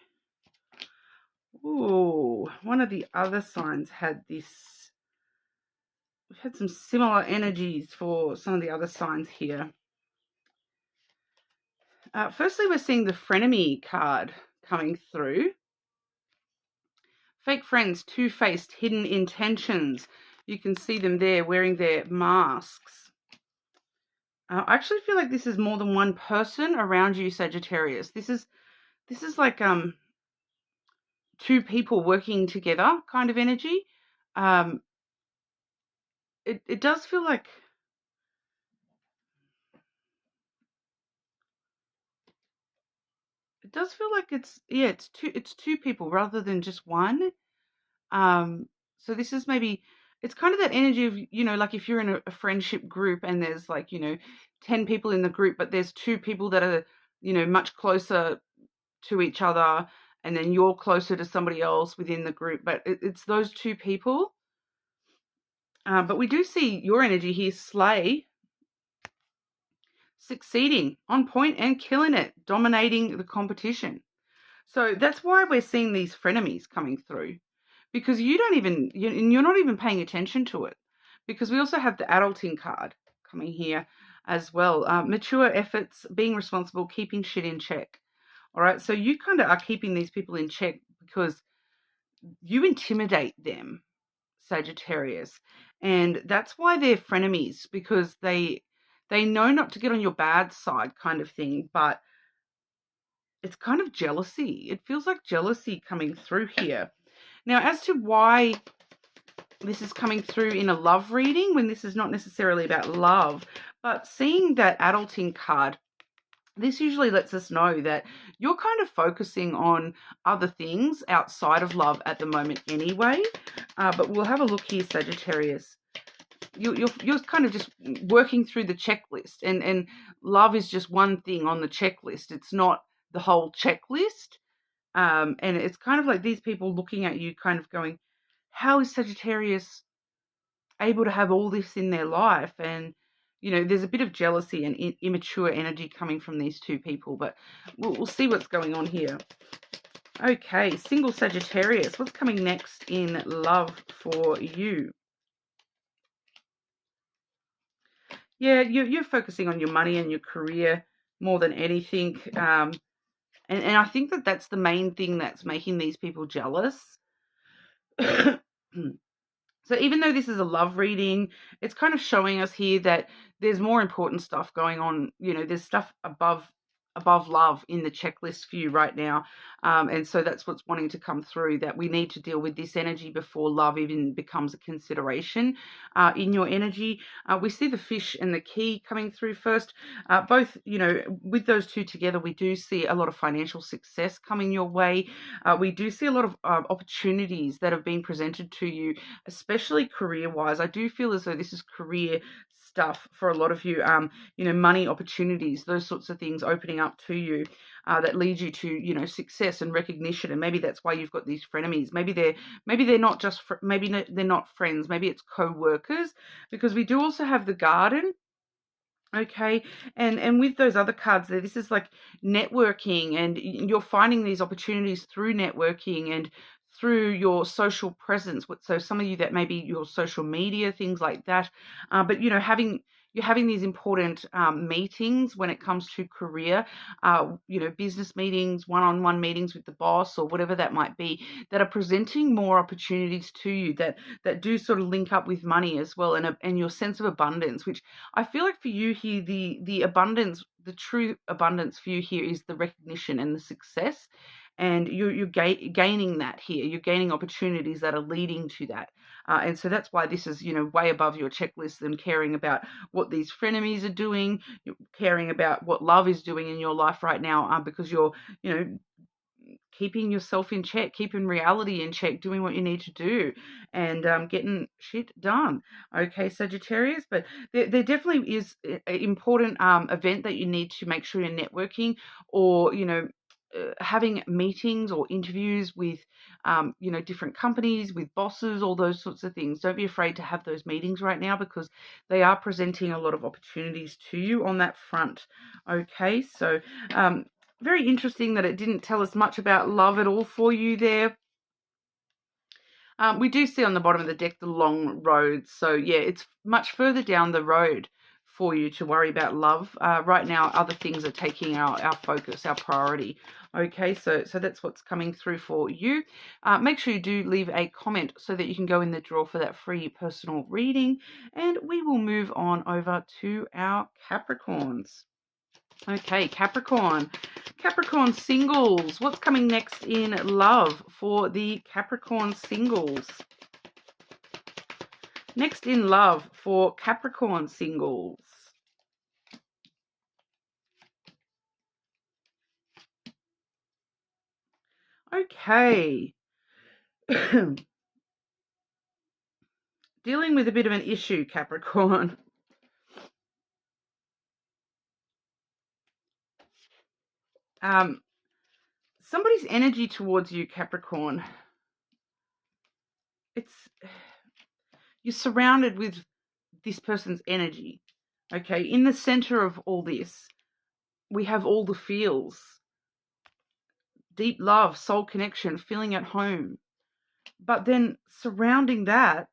Ooh, one of the other signs had this. We've had some similar energies for some of the other signs here. Firstly, we're seeing the frenemy card coming through. Fake friends, two-faced, hidden intentions. You can see them there wearing their masks. I actually feel like this is more than one person around you, Sagittarius. This is like two people working together kind of energy. It does feel like it's two people rather than just one. So this is maybe, it's kind of that energy of, like if you're in a friendship group and there's like, 10 people in the group, but there's two people that are, much closer to each other, and then you're closer to somebody else within the group, but it's those two people. But we do see your energy here, slay, succeeding, on point and killing it, dominating the competition. So that's why we're seeing these frenemies coming through, because you're not even paying attention to it, because we also have the adulting card coming here as well. Mature efforts, being responsible, keeping shit in check. All right. So you kind of are keeping these people in check because you intimidate them, Sagittarius. And that's why they're frenemies, because they know not to get on your bad side kind of thing, but it's kind of jealousy. It feels like jealousy coming through here. Now, as to why this is coming through in a love reading when this is not necessarily about love, but seeing that adulting card, this usually lets us know that you're kind of focusing on other things outside of love at the moment anyway. But we'll have a look here, Sagittarius. You're kind of just working through the checklist, and love is just one thing on the checklist. It's not the whole checklist. And it's kind of like these people looking at you kind of going, how is Sagittarius able to have all this in their life? And, there's a bit of jealousy and immature energy coming from these two people, but we'll see what's going on here. Okay, single Sagittarius, what's coming next in love for you? Yeah, you're focusing on your money and your career more than anything. And I think that's the main thing that's making these people jealous. So even though this is a love reading, it's kind of showing us here that there's more important stuff going on. There's stuff above love in the checklist for you right now. And so that's what's wanting to come through, that we need to deal with this energy before love even becomes a consideration in your energy. We see the fish and the key coming through first. Both, with those two together, we do see a lot of financial success coming your way. We do see a lot of opportunities that have been presented to you, especially career-wise. I do feel as though this is career stuff for a lot of you. Money opportunities, those sorts of things opening up to you that lead you to, success and recognition. And maybe that's why you've got these frenemies. Maybe they're not just, they're not friends. Maybe it's co-workers, because we do also have the garden. Okay, and with those other cards there, this is like networking, and you're finding these opportunities through networking and through your social presence. So some of you, that may be your social media, things like that. But you're having these important meetings when it comes to career, business meetings, one-on-one meetings with the boss or whatever that might be, that are presenting more opportunities to you that do sort of link up with money as well, and your sense of abundance, which I feel like for you here, the abundance, the true abundance for you here is the recognition and the success. And you're gaining that here. You're gaining opportunities that are leading to that. And so that's why this is, way above your checklist than caring about what these frenemies are doing. You're caring about what love is doing in your life right now, because you're, keeping yourself in check, keeping reality in check, doing what you need to do, and getting shit done. Okay, Sagittarius, but there definitely is an important event that you need to make sure you're networking, or, having meetings or interviews with, different companies, with bosses, all those sorts of things. Don't be afraid to have those meetings right now, because they are presenting a lot of opportunities to you on that front. Okay, so very interesting that it didn't tell us much about love at all for you there. We do see on the bottom of the deck the long road. So, yeah, it's much further down the road for you to worry about love. Right now, other things are taking our focus, our priority. Okay, so that's what's coming through for you. Make sure you do leave a comment so that you can go in the draw for that free personal reading. And we will move on over to our Capricorns. Okay, Capricorn. Capricorn singles. What's coming next in love for the Capricorn singles? Next in love for Capricorn singles. Okay. Dealing with a bit of an issue, Capricorn. Somebody's energy towards you, Capricorn. You're surrounded with this person's energy. Okay, in the center of all this, we have all the feels. Deep love, soul connection, feeling at home. But then surrounding that,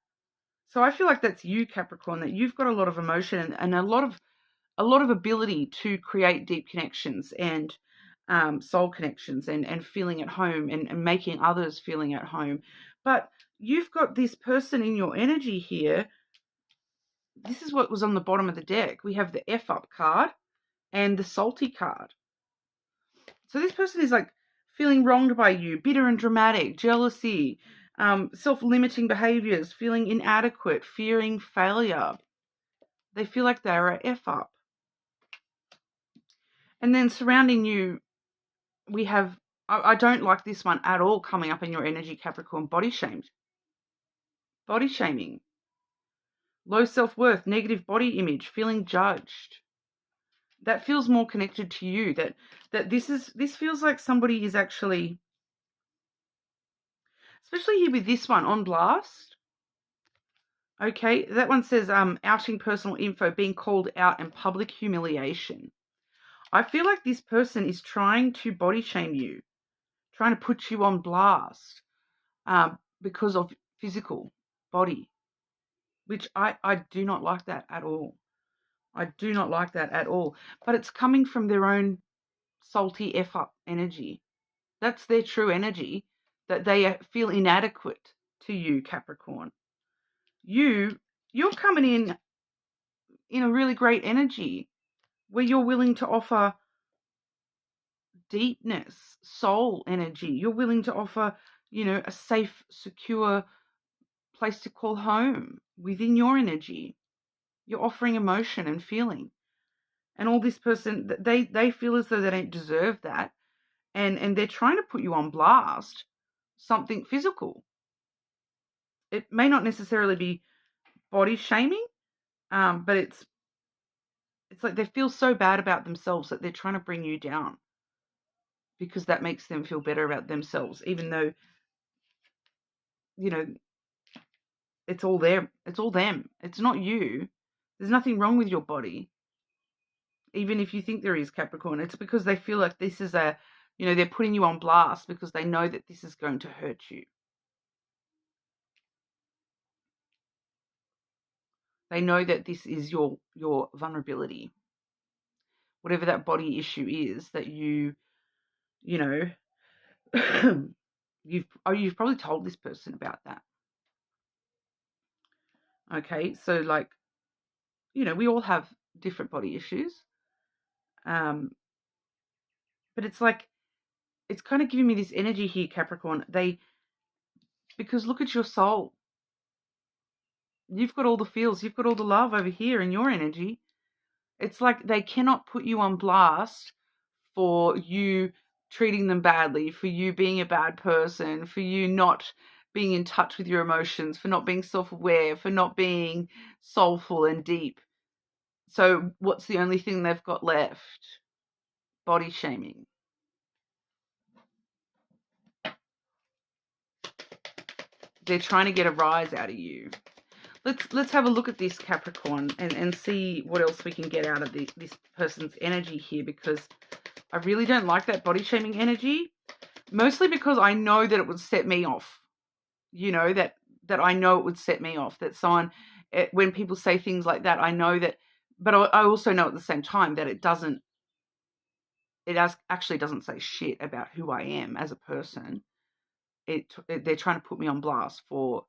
so I feel like that's you, Capricorn, that you've got a lot of emotion and a lot of ability to create deep connections and soul connections and feeling at home and making others feeling at home. But you've got this person in your energy here. This is what was on the bottom of the deck. We have the F up card and the salty card. So this person is like feeling wronged by you, bitter and dramatic, jealousy, self-limiting behaviors, feeling inadequate, fearing failure. They feel like they're a F up. And then surrounding you, we have, I don't like this one at all coming up in your energy, Capricorn, body shamed. Body shaming. Low self-worth, negative body image, feeling judged. That feels more connected to you. That this feels like somebody is actually, especially here with this one on blast. Okay, that one says outing personal info, being called out, and public humiliation. I feel like this person is trying to body shame you, trying to put you on blast because of physical body, which I do not like that at all. I do not like that at all. But it's coming from their own salty F up energy. That's their true energy, that they feel inadequate to you, Capricorn. You're coming in a really great energy where you're willing to offer deepness, soul energy. You're willing to offer, a safe, secure place to call home within your energy. You're offering emotion and feeling. And all this person, they feel as though they don't deserve that. And they're trying to put you on blast, something physical. It may not necessarily be body shaming, but it's like they feel so bad about themselves that they're trying to bring you down because that makes them feel better about themselves, even though, it's all there. It's all them. It's not you. There's nothing wrong with your body. Even if you think there is, Capricorn, it's because they feel like this is they're putting you on blast because they know that this is going to hurt you. They know that this is your vulnerability. Whatever that body issue is that you've probably told this person about that. Okay, so we all have different body issues. But it's like, it's kind of giving me this energy here, Capricorn. Because look at your soul. You've got all the feels. You've got all the love over here in your energy. It's like they cannot put you on blast for you treating them badly, for you being a bad person, for you not being in touch with your emotions, for not being self-aware, for not being soulful and deep. So what's the only thing they've got left? Body shaming. They're trying to get a rise out of you. Let's have a look at this, Capricorn, and see what else we can get out of this person's energy here, because I really don't like that body shaming energy, mostly because I know that it would set me off. That I know it would set me off. That someone, when people say things like that, I know that, but I also know at the same time that it doesn't actually doesn't say shit about who I am as a person. They're trying to put me on blast for,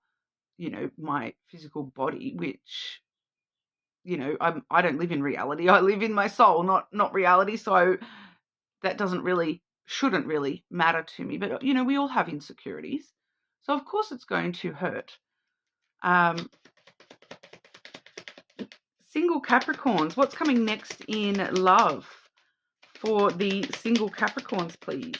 my physical body, which, I don't live in reality. I live in my soul, not reality. So that shouldn't really matter to me. But, we all have insecurities. So, of course, it's going to hurt. Single Capricorns, what's coming next in love for the single Capricorns, please?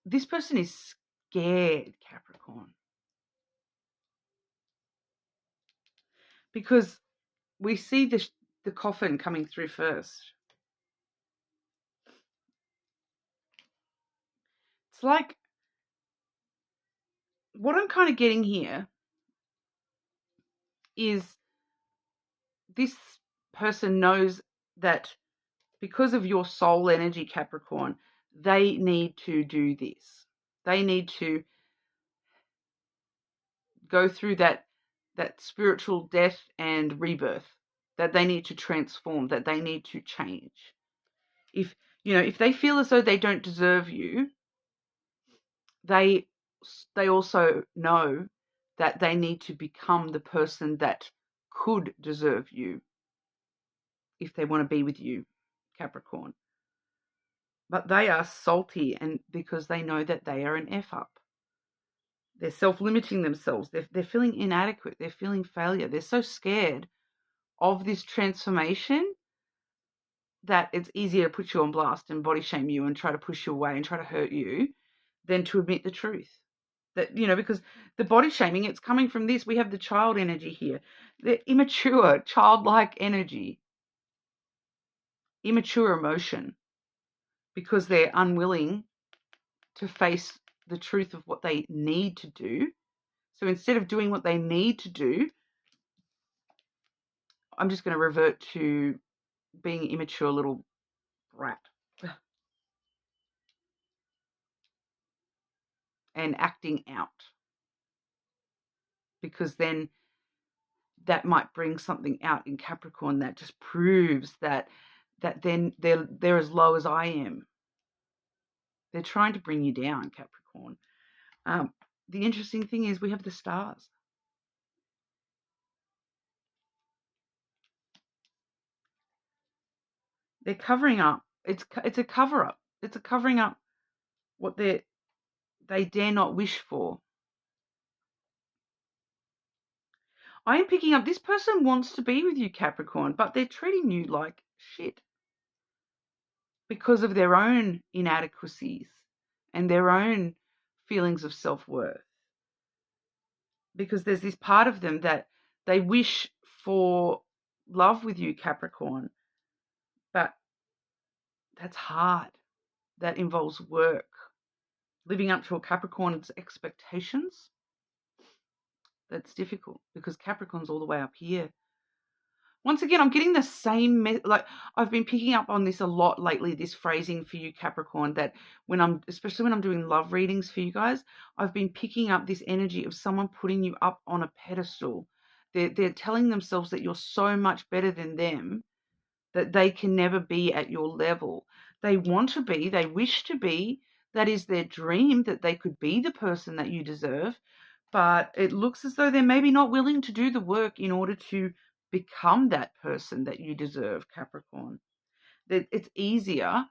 This person is scared, Capricorn. Because we see the coffin coming through first. It's like, what I'm kind of getting here is this person knows that because of your soul energy, Capricorn, they need to do this. They need to go through that spiritual death and rebirth, that they need to transform, that they need to change. If they feel as though they don't deserve you, they also know that they need to become the person that could deserve you if they want to be with you, Capricorn. But they are salty, and because they know that they are an F up. They're self-limiting themselves. They're feeling inadequate. They're feeling failure. They're so scared of this transformation that it's easier to put you on blast and body shame you and try to push you away and try to hurt you than to admit the truth. That, because the body shaming, it's coming from this. We have the child energy here. The immature, childlike energy. Immature emotion. Because they're unwilling to face the truth of what they need to do. So instead of doing what they need to do, I'm just going to revert to being an immature little brat. And acting out. Because then that might bring something out in Capricorn that just proves that then they're as low as I am. They're trying to bring you down, Capricorn. The interesting thing is we have the stars. They're covering up. It's a cover up. It's a covering up what they dare not wish for. I am picking up this person wants to be with you, Capricorn, but they're treating you like shit because of their own inadequacies and their own feelings of self-worth. Because there's this part of them that they wish for love with you, Capricorn, but that's hard. That involves work. Living up to a Capricorn's expectations, that's difficult because Capricorn's all the way up here. Once again, I'm getting the same, I've been picking up on this a lot lately, this phrasing for you, Capricorn, that especially when I'm doing love readings for you guys, I've been picking up this energy of someone putting you up on a pedestal. They're telling themselves that you're so much better than them, that they can never be at your level. They want to be, they wish to be, that is their dream, that they could be the person that you deserve, but it looks as though they're maybe not willing to do the work in order to become that person that you deserve, Capricorn. It's easier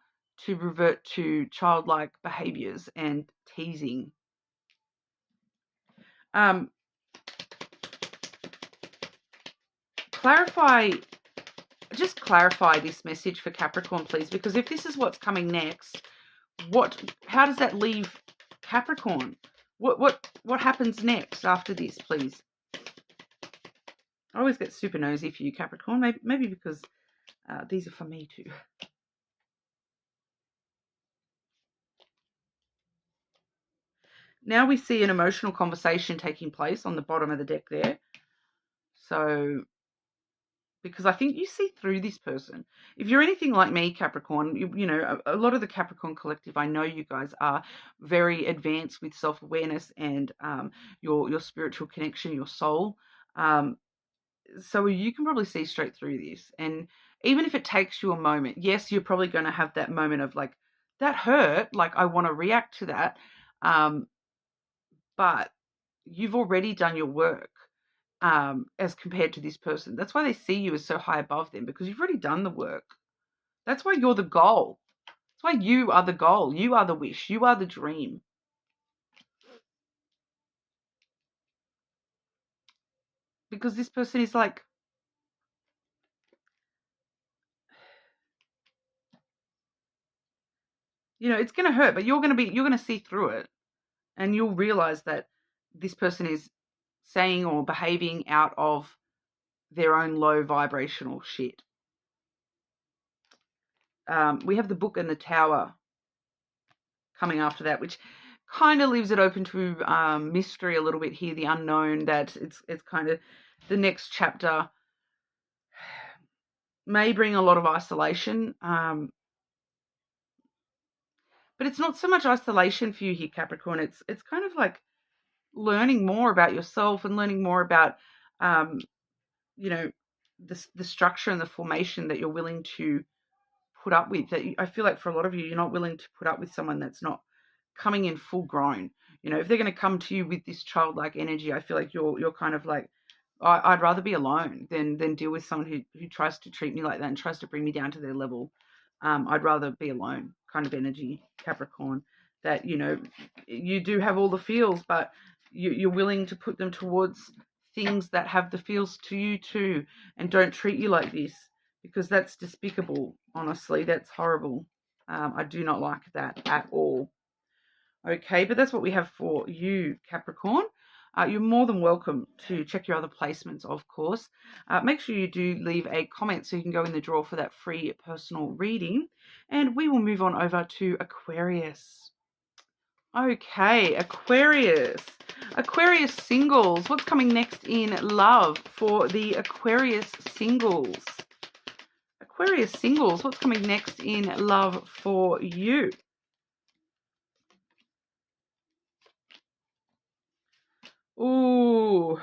to revert to childlike behaviors and teasing. Clarify this message for Capricorn, please, because if this is what's coming next, how does that leave Capricorn? What happens next after this, please? I always get super nosy for you, Capricorn, maybe because these are for me too. Now we see an emotional conversation taking place on the bottom of the deck there. So because I think you see through this person. If you're anything like me, Capricorn, you know, a lot of the Capricorn collective, I know you guys are very advanced with self-awareness and your spiritual connection, your soul. So you can probably see straight through this. And even if it takes you a moment, yes, you're probably going to have that moment of like, that hurt, like I want to react to that. But you've already done your work as compared to this person. That's why they see you as so high above them, because you've already done the work. That's why you're the goal. That's why you are the goal. You are the wish. You are the dream. Because this person is like, you know, it's going to hurt, but you're going to see through it, and you'll realize that this person is saying or behaving out of their own low vibrational shit. We have the Book and the Tower coming after that, which kind of leaves it open to mystery a little bit here, the unknown, that it's kind of the next chapter may bring a lot of isolation. But it's not so much isolation for you here, Capricorn. It's kind of like learning more about yourself and learning more about, you know, the structure and the formation that you're willing to put up with. That I feel like for a lot of you, you're not willing to put up with someone that's not coming in full grown. You know, if they're going to come to you with this childlike energy, I feel like you're kind of like, I'd rather be alone than deal with someone who tries to treat me like that and tries to bring me down to their level. I'd rather be alone kind of energy, Capricorn, that, you know, you do have all the feels, but you're willing to put them towards things that have the feels to you too, and don't treat you like this, because that's despicable. Honestly, that's horrible. I do not like that at all. Okay, but that's what we have for you, Capricorn. You're more than welcome to check your other placements, of course. Make sure you do leave a comment so you can go in the draw for that free personal reading. And we will move on over to Aquarius. Okay, Aquarius. Aquarius singles. What's coming next in love for the Aquarius singles? Aquarius singles. What's coming next in love for you? Ooh.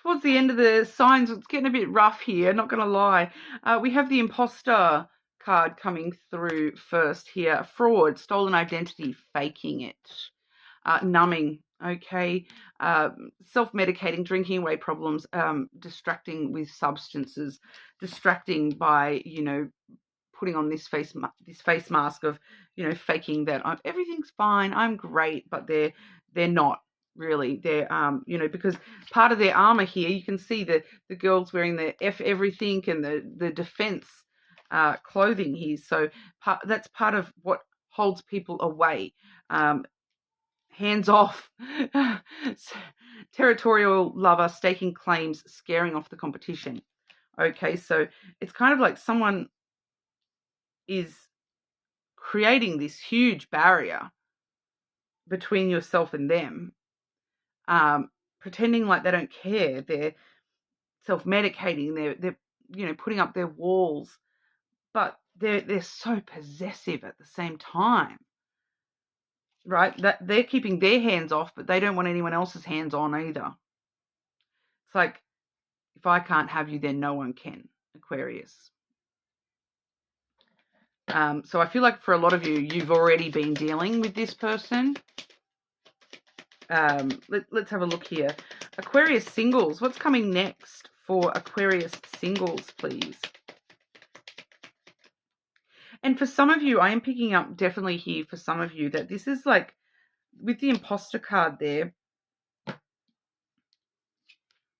Towards the end of the signs, it's getting a bit rough here, not going to lie. We have the imposter card coming through first here. Fraud, stolen identity, faking it, numbing, okay, self-medicating, drinking away problems, distracting with substances, distracting by, you know, putting on this face mask of, you know, faking that everything's fine, I'm great, but they're not really. They're you know, because part of their armor here, you can see the girls wearing the F everything and the defense clothing here. So that's part of what holds people away. Hands off. Territorial lover, staking claims, scaring off the competition. Okay, so it's kind of like someone is creating this huge barrier between yourself and them, pretending like they don't care. They're self-medicating. They're you know, putting up their walls, but they're so possessive at the same time, right? That they're keeping their hands off, but they don't want anyone else's hands on either. It's like, if I can't have you, then no one can, Aquarius. So I feel like for a lot of you, you've already been dealing with this person. Let's have a look here. Aquarius singles. What's coming next for Aquarius singles, please? And for some of you, I am picking up definitely here for some of you that this is like, with the imposter card there,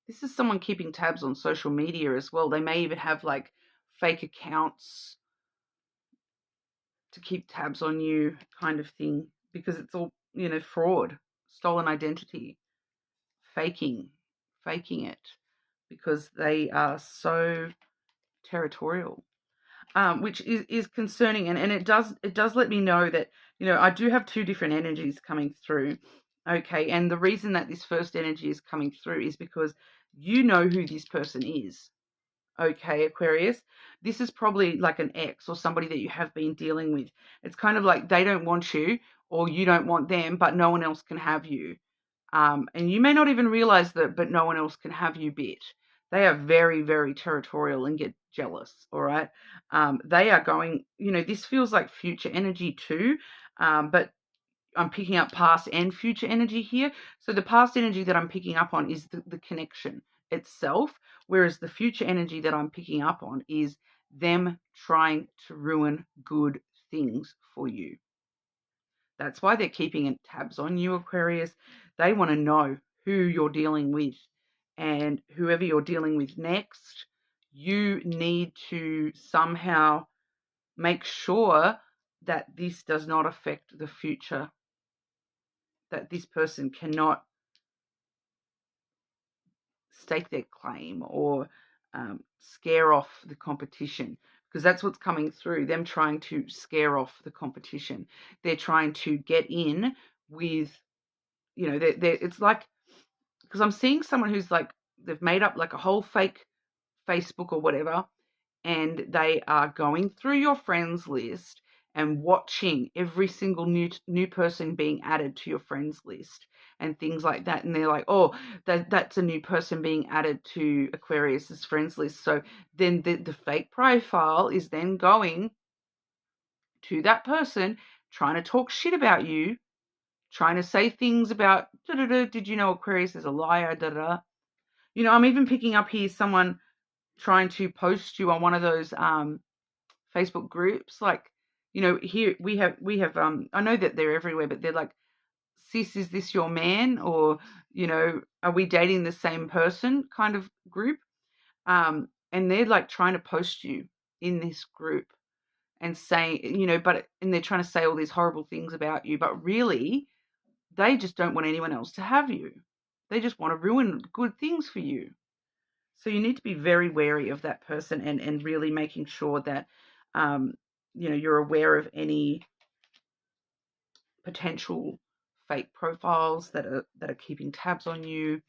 this is someone keeping tabs on social media as well. They may even have like fake accounts to keep tabs on you, kind of thing, because it's all, you know, fraud, stolen identity, faking it, because they are so territorial, which is concerning. And it does let me know that, you know, I do have two different energies coming through. Okay, and the reason that this first energy is coming through is because you know who this person is. Okay, Aquarius, this is probably like an ex or somebody that you have been dealing with. It's kind of like they don't want you or you don't want them, but no one else can have you. And you may not even realize that, but no one else can have you bit. They are very, very territorial and get jealous, all right? They are going, this feels like future energy too, but I'm picking up past and future energy here. So the past energy that I'm picking up on is the connection itself, whereas the future energy that I'm picking up on is them trying to ruin good things for you. That's why they're keeping tabs on you, Aquarius. They want to know who you're dealing with, and whoever you're dealing with next, you need to somehow make sure that this does not affect the future, that this person cannot stake their claim or scare off the competition, because that's what's coming through, them trying to scare off the competition. They're trying to get in with, it's like, because I'm seeing someone who's like, they've made up like a whole fake Facebook or whatever, and they are going through your friends list and watching every single new person being added to your friends list and things like that. And they're like, oh, that's a new person being added to Aquarius's friends list. So then the fake profile is then going to that person, trying to talk shit about you, trying to say things about, did you know Aquarius is a liar, I'm even picking up here someone trying to post you on one of those Facebook groups, like, here we have I know that they're everywhere, but they're like, sis, is this your man? Or, are we dating the same person kind of group? And they're like trying to post you in this group and saying, and they're trying to say all these horrible things about you, but really they just don't want anyone else to have you. They just want to ruin good things for you. So you need to be very wary of that person, and really making sure that, you're aware of any potential fake profiles that are keeping tabs on you,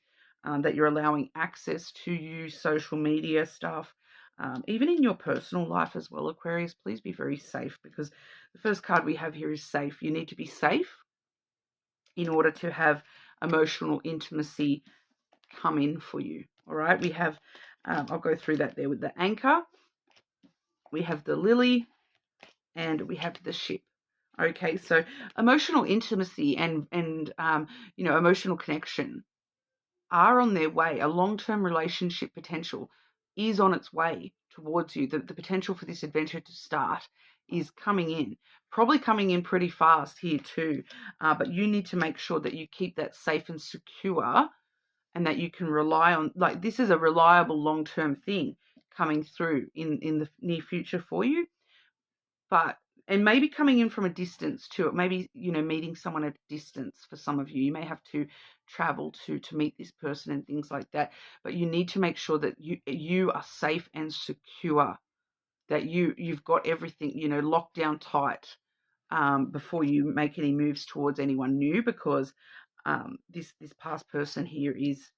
that you're allowing access to you, social media stuff, even in your personal life as well, Aquarius. Please be very safe, because the first card we have here is safe. You need to be safe in order to have emotional intimacy come in for you. All right, we have, I'll go through that there with the anchor. We have the lily, and we have the ship. Okay, so emotional intimacy and emotional connection are on their way. A long-term relationship potential is on its way towards you. The potential for this adventure to start is coming in, probably coming in pretty fast here too. But you need to make sure that you keep that safe and secure, and that you can rely on, like, this is a reliable long-term thing coming through in the near future for you. But, and maybe coming in from a distance too. It may be, meeting someone at a distance for some of you. You may have to travel to meet this person and things like that. But you need to make sure that you are safe and secure, that you've got everything, locked down tight, before you make any moves towards anyone new, because this past person here is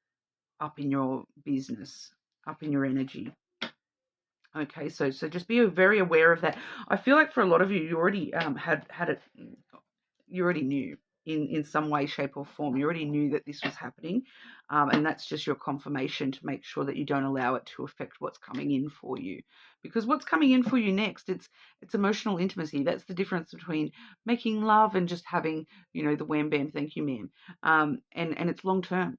up in your business, up in your energy. Okay, so just be very aware of that. I feel like for a lot of you, you already had it. You already knew in some way, shape, or form. You already knew that this was happening, and that's just your confirmation to make sure that you don't allow it to affect what's coming in for you. Because what's coming in for you next, it's emotional intimacy. That's the difference between making love and just having, the wham bam, thank you, ma'am. And it's long term.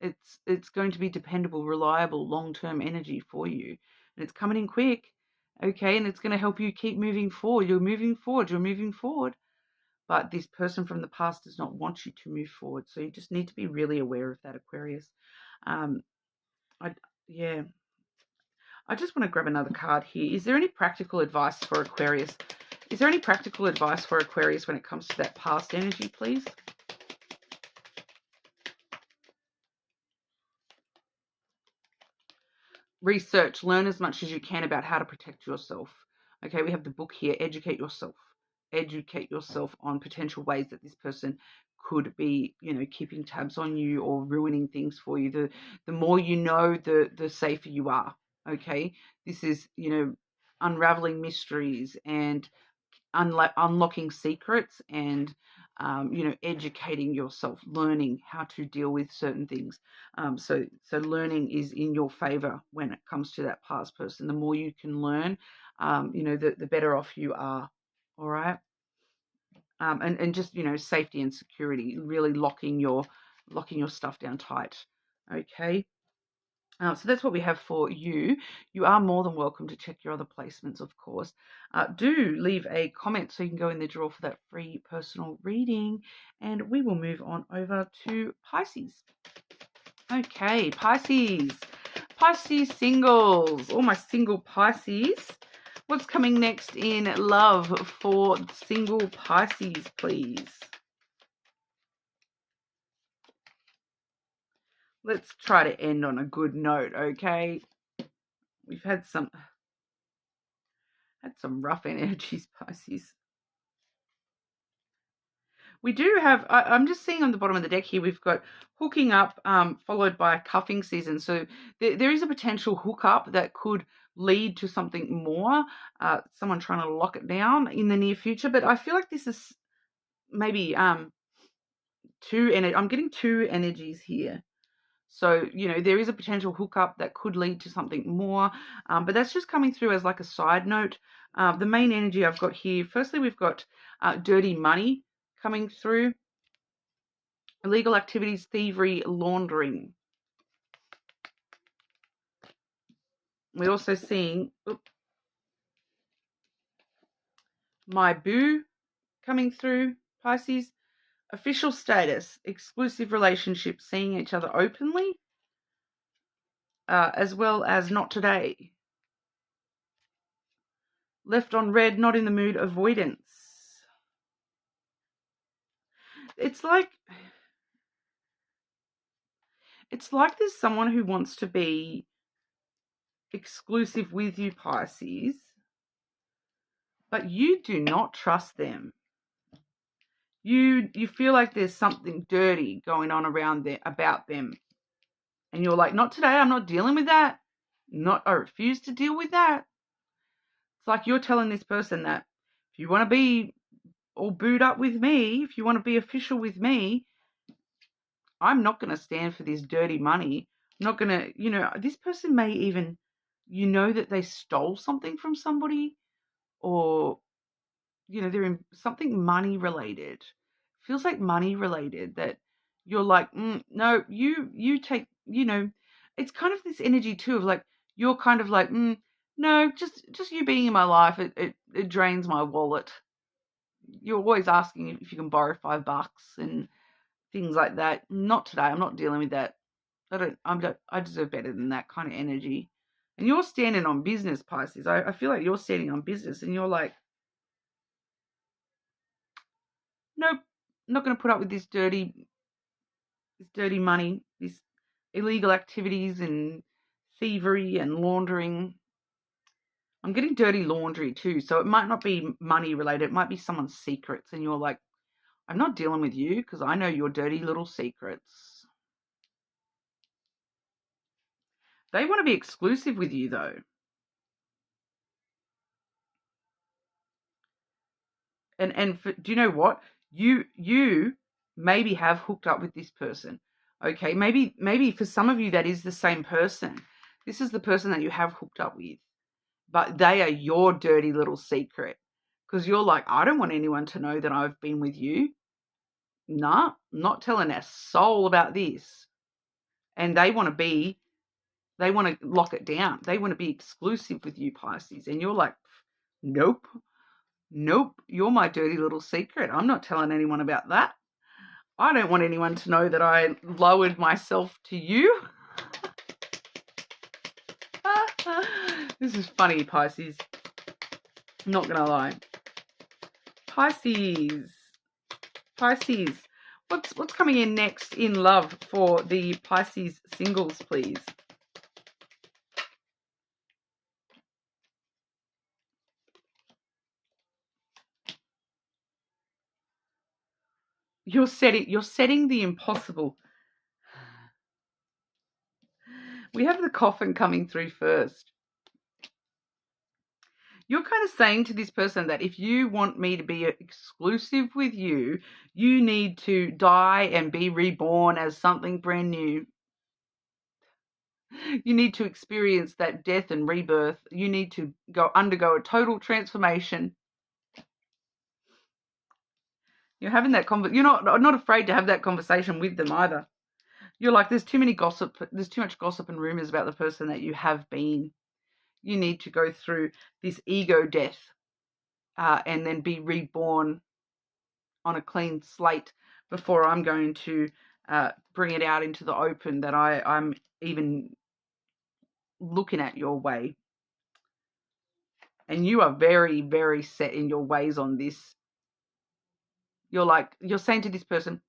It's going to be dependable, reliable, long-term energy for you. And it's coming in quick, okay? And it's going to help you keep moving forward. You're moving forward. But this person from the past does not want you to move forward. So you just need to be really aware of that, Aquarius. I just want to grab another card here. Is there any practical advice for Aquarius? Is there any practical advice for Aquarius when it comes to that past energy, please? Research, learn as much as you can about how to protect yourself. Okay, we have the book here, educate yourself. educate yourself on potential ways that this person could be, keeping tabs on you or ruining things for you. The more you know, the safer you are. Okay, this is, unraveling mysteries and unlocking secrets and educating yourself, learning how to deal with certain things. So learning is in your favor when it comes to that past person. The more you can learn, the better off you are. All right. And just, safety and security, really locking your stuff down tight. Okay. So that's what we have for you. You are more than welcome to check your other placements, of course. Do leave a comment so you can go in the draw for that free personal reading. And we will move on over to Pisces. Okay, Pisces. Pisces singles. All my single Pisces. What's coming next in love for single Pisces, please? Let's try to end on a good note, okay? We've had some rough energies, Pisces. We do have, I'm just seeing on the bottom of the deck here, we've got hooking up followed by cuffing season. So there is a potential hookup that could lead to something more, someone trying to lock it down in the near future. But I feel like this is maybe I'm getting two energies here. So, there is a potential hookup that could lead to something more, but that's just coming through as like a side note. The main energy I've got here, firstly, we've got dirty money coming through, illegal activities, thievery, laundering. We're also seeing my boo coming through, Pisces. Official status, exclusive relationship, seeing each other openly, as well as not today. Left on red, not in the mood, avoidance. It's like there's someone who wants to be exclusive with you, Pisces, but you do not trust them. You feel like there's something dirty going on around there about them. And you're like, not today, I'm not dealing with that. I refuse to deal with that. It's like you're telling this person that if you want to be all booed up with me, if you want to be official with me, I'm not going to stand for this dirty money. I'm not going to, this person may even, that they stole something from somebody, or, they're in something money related. Feels like money related, that you're like, no, you take, it's kind of this energy too of like, you're kind of like, no, just you being in my life, it drains my wallet. You're always asking if you can borrow $5 and things like that. Not today. I'm not dealing with that. I deserve better than that kind of energy. And you're standing on business, Pisces. I feel like you're standing on business, and you're like, nope, I'm not going to put up with this dirty money, this illegal activities and thievery and laundering. I'm getting dirty laundry too, so it might not be money related. It might be someone's secrets, and you're like, I'm not dealing with you because I know your dirty little secrets. They want to be exclusive with you though. And do you know what? You maybe have hooked up with this person. Okay, maybe for some of you that is the same person. This is the person that you have hooked up with, but they are your dirty little secret, because you're like, I don't want anyone to know that I've been with you. Nah, I'm not telling a soul about this. And they want to lock it down. They want to be exclusive with you, Pisces. And you're like, nope, you're my dirty little secret. I'm not telling anyone about that. I don't want anyone to know that I lowered myself to you. This is funny, Pisces. I'm not going to lie. Pisces. What's coming in next in love for the Pisces singles, please? you're setting the impossible. We have the coffin coming through first. You're kind of saying to this person that if you want me to be exclusive with you, you need to die and be reborn as something brand new. You need to experience that death and rebirth. You need to undergo a total transformation. You're having that you're not afraid to have that conversation with them either. You're like, there's too much gossip and rumors about the person that you have been. You need to go through this ego death and then be reborn on a clean slate before I'm going to bring it out into the open that I'm even looking at your way. And you are very, very set in your ways on this. You're saying to this person,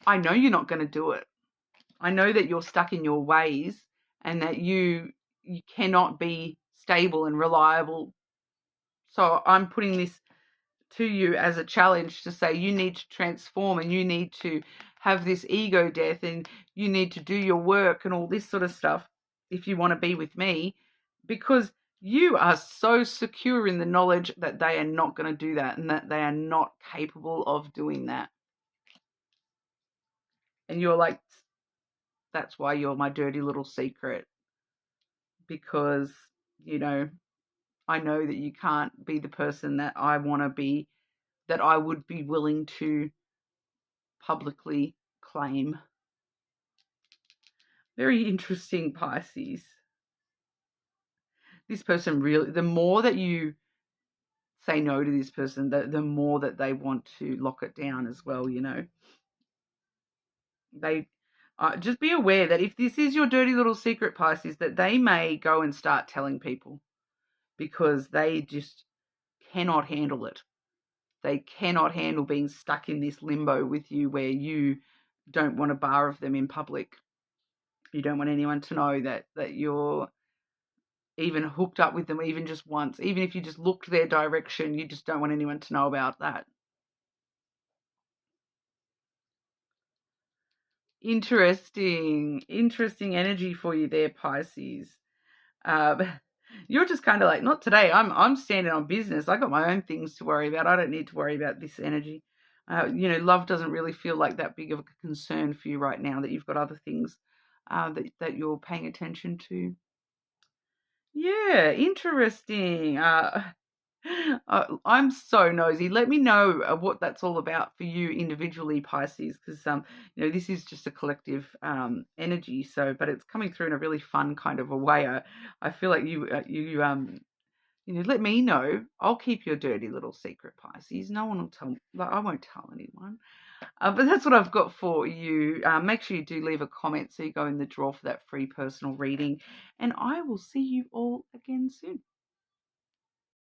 I know you're not going to do it. I know that you're stuck in your ways and that you cannot be stable and reliable. So I'm putting this to you as a challenge to say you need to transform and you need to have this ego death and you need to do your work and all this sort of stuff if you want to be with me, because you are so secure in the knowledge that they are not going to do that and that they are not capable of doing that. And you're like, that's why you're my dirty little secret, because, I know that you can't be the person that I want to be, that I would be willing to publicly claim. Very interesting, Pisces. This person really, the more that you say no to this person, the more that they want to lock it down as well, They just be aware that if this is your dirty little secret, Pisces, that they may go and start telling people because they just cannot handle it. They cannot handle being stuck in this limbo with you where you don't want a bar of them in public. You don't want anyone to know that you're even hooked up with them even just once. Even if you just looked their direction, you just don't want anyone to know about that. Interesting energy for you there, Pisces. You're just kind of like, not today. I'm standing on business. I got my own things to worry about. I don't need to worry about this energy. Love doesn't really feel like that big of a concern for you right now, that you've got other things that you're paying attention to. Yeah, interesting. I'm so nosy. Let me know what that's all about for you individually, Pisces, because this is just a collective energy. So, but it's coming through in a really fun kind of a way. I feel like you let me know. I'll keep your dirty little secret, Pisces. No one will tell. I won't tell anyone. But that's what I've got for you. Make sure you do leave a comment so you go in the draw for that free personal reading. And I will see you all again soon.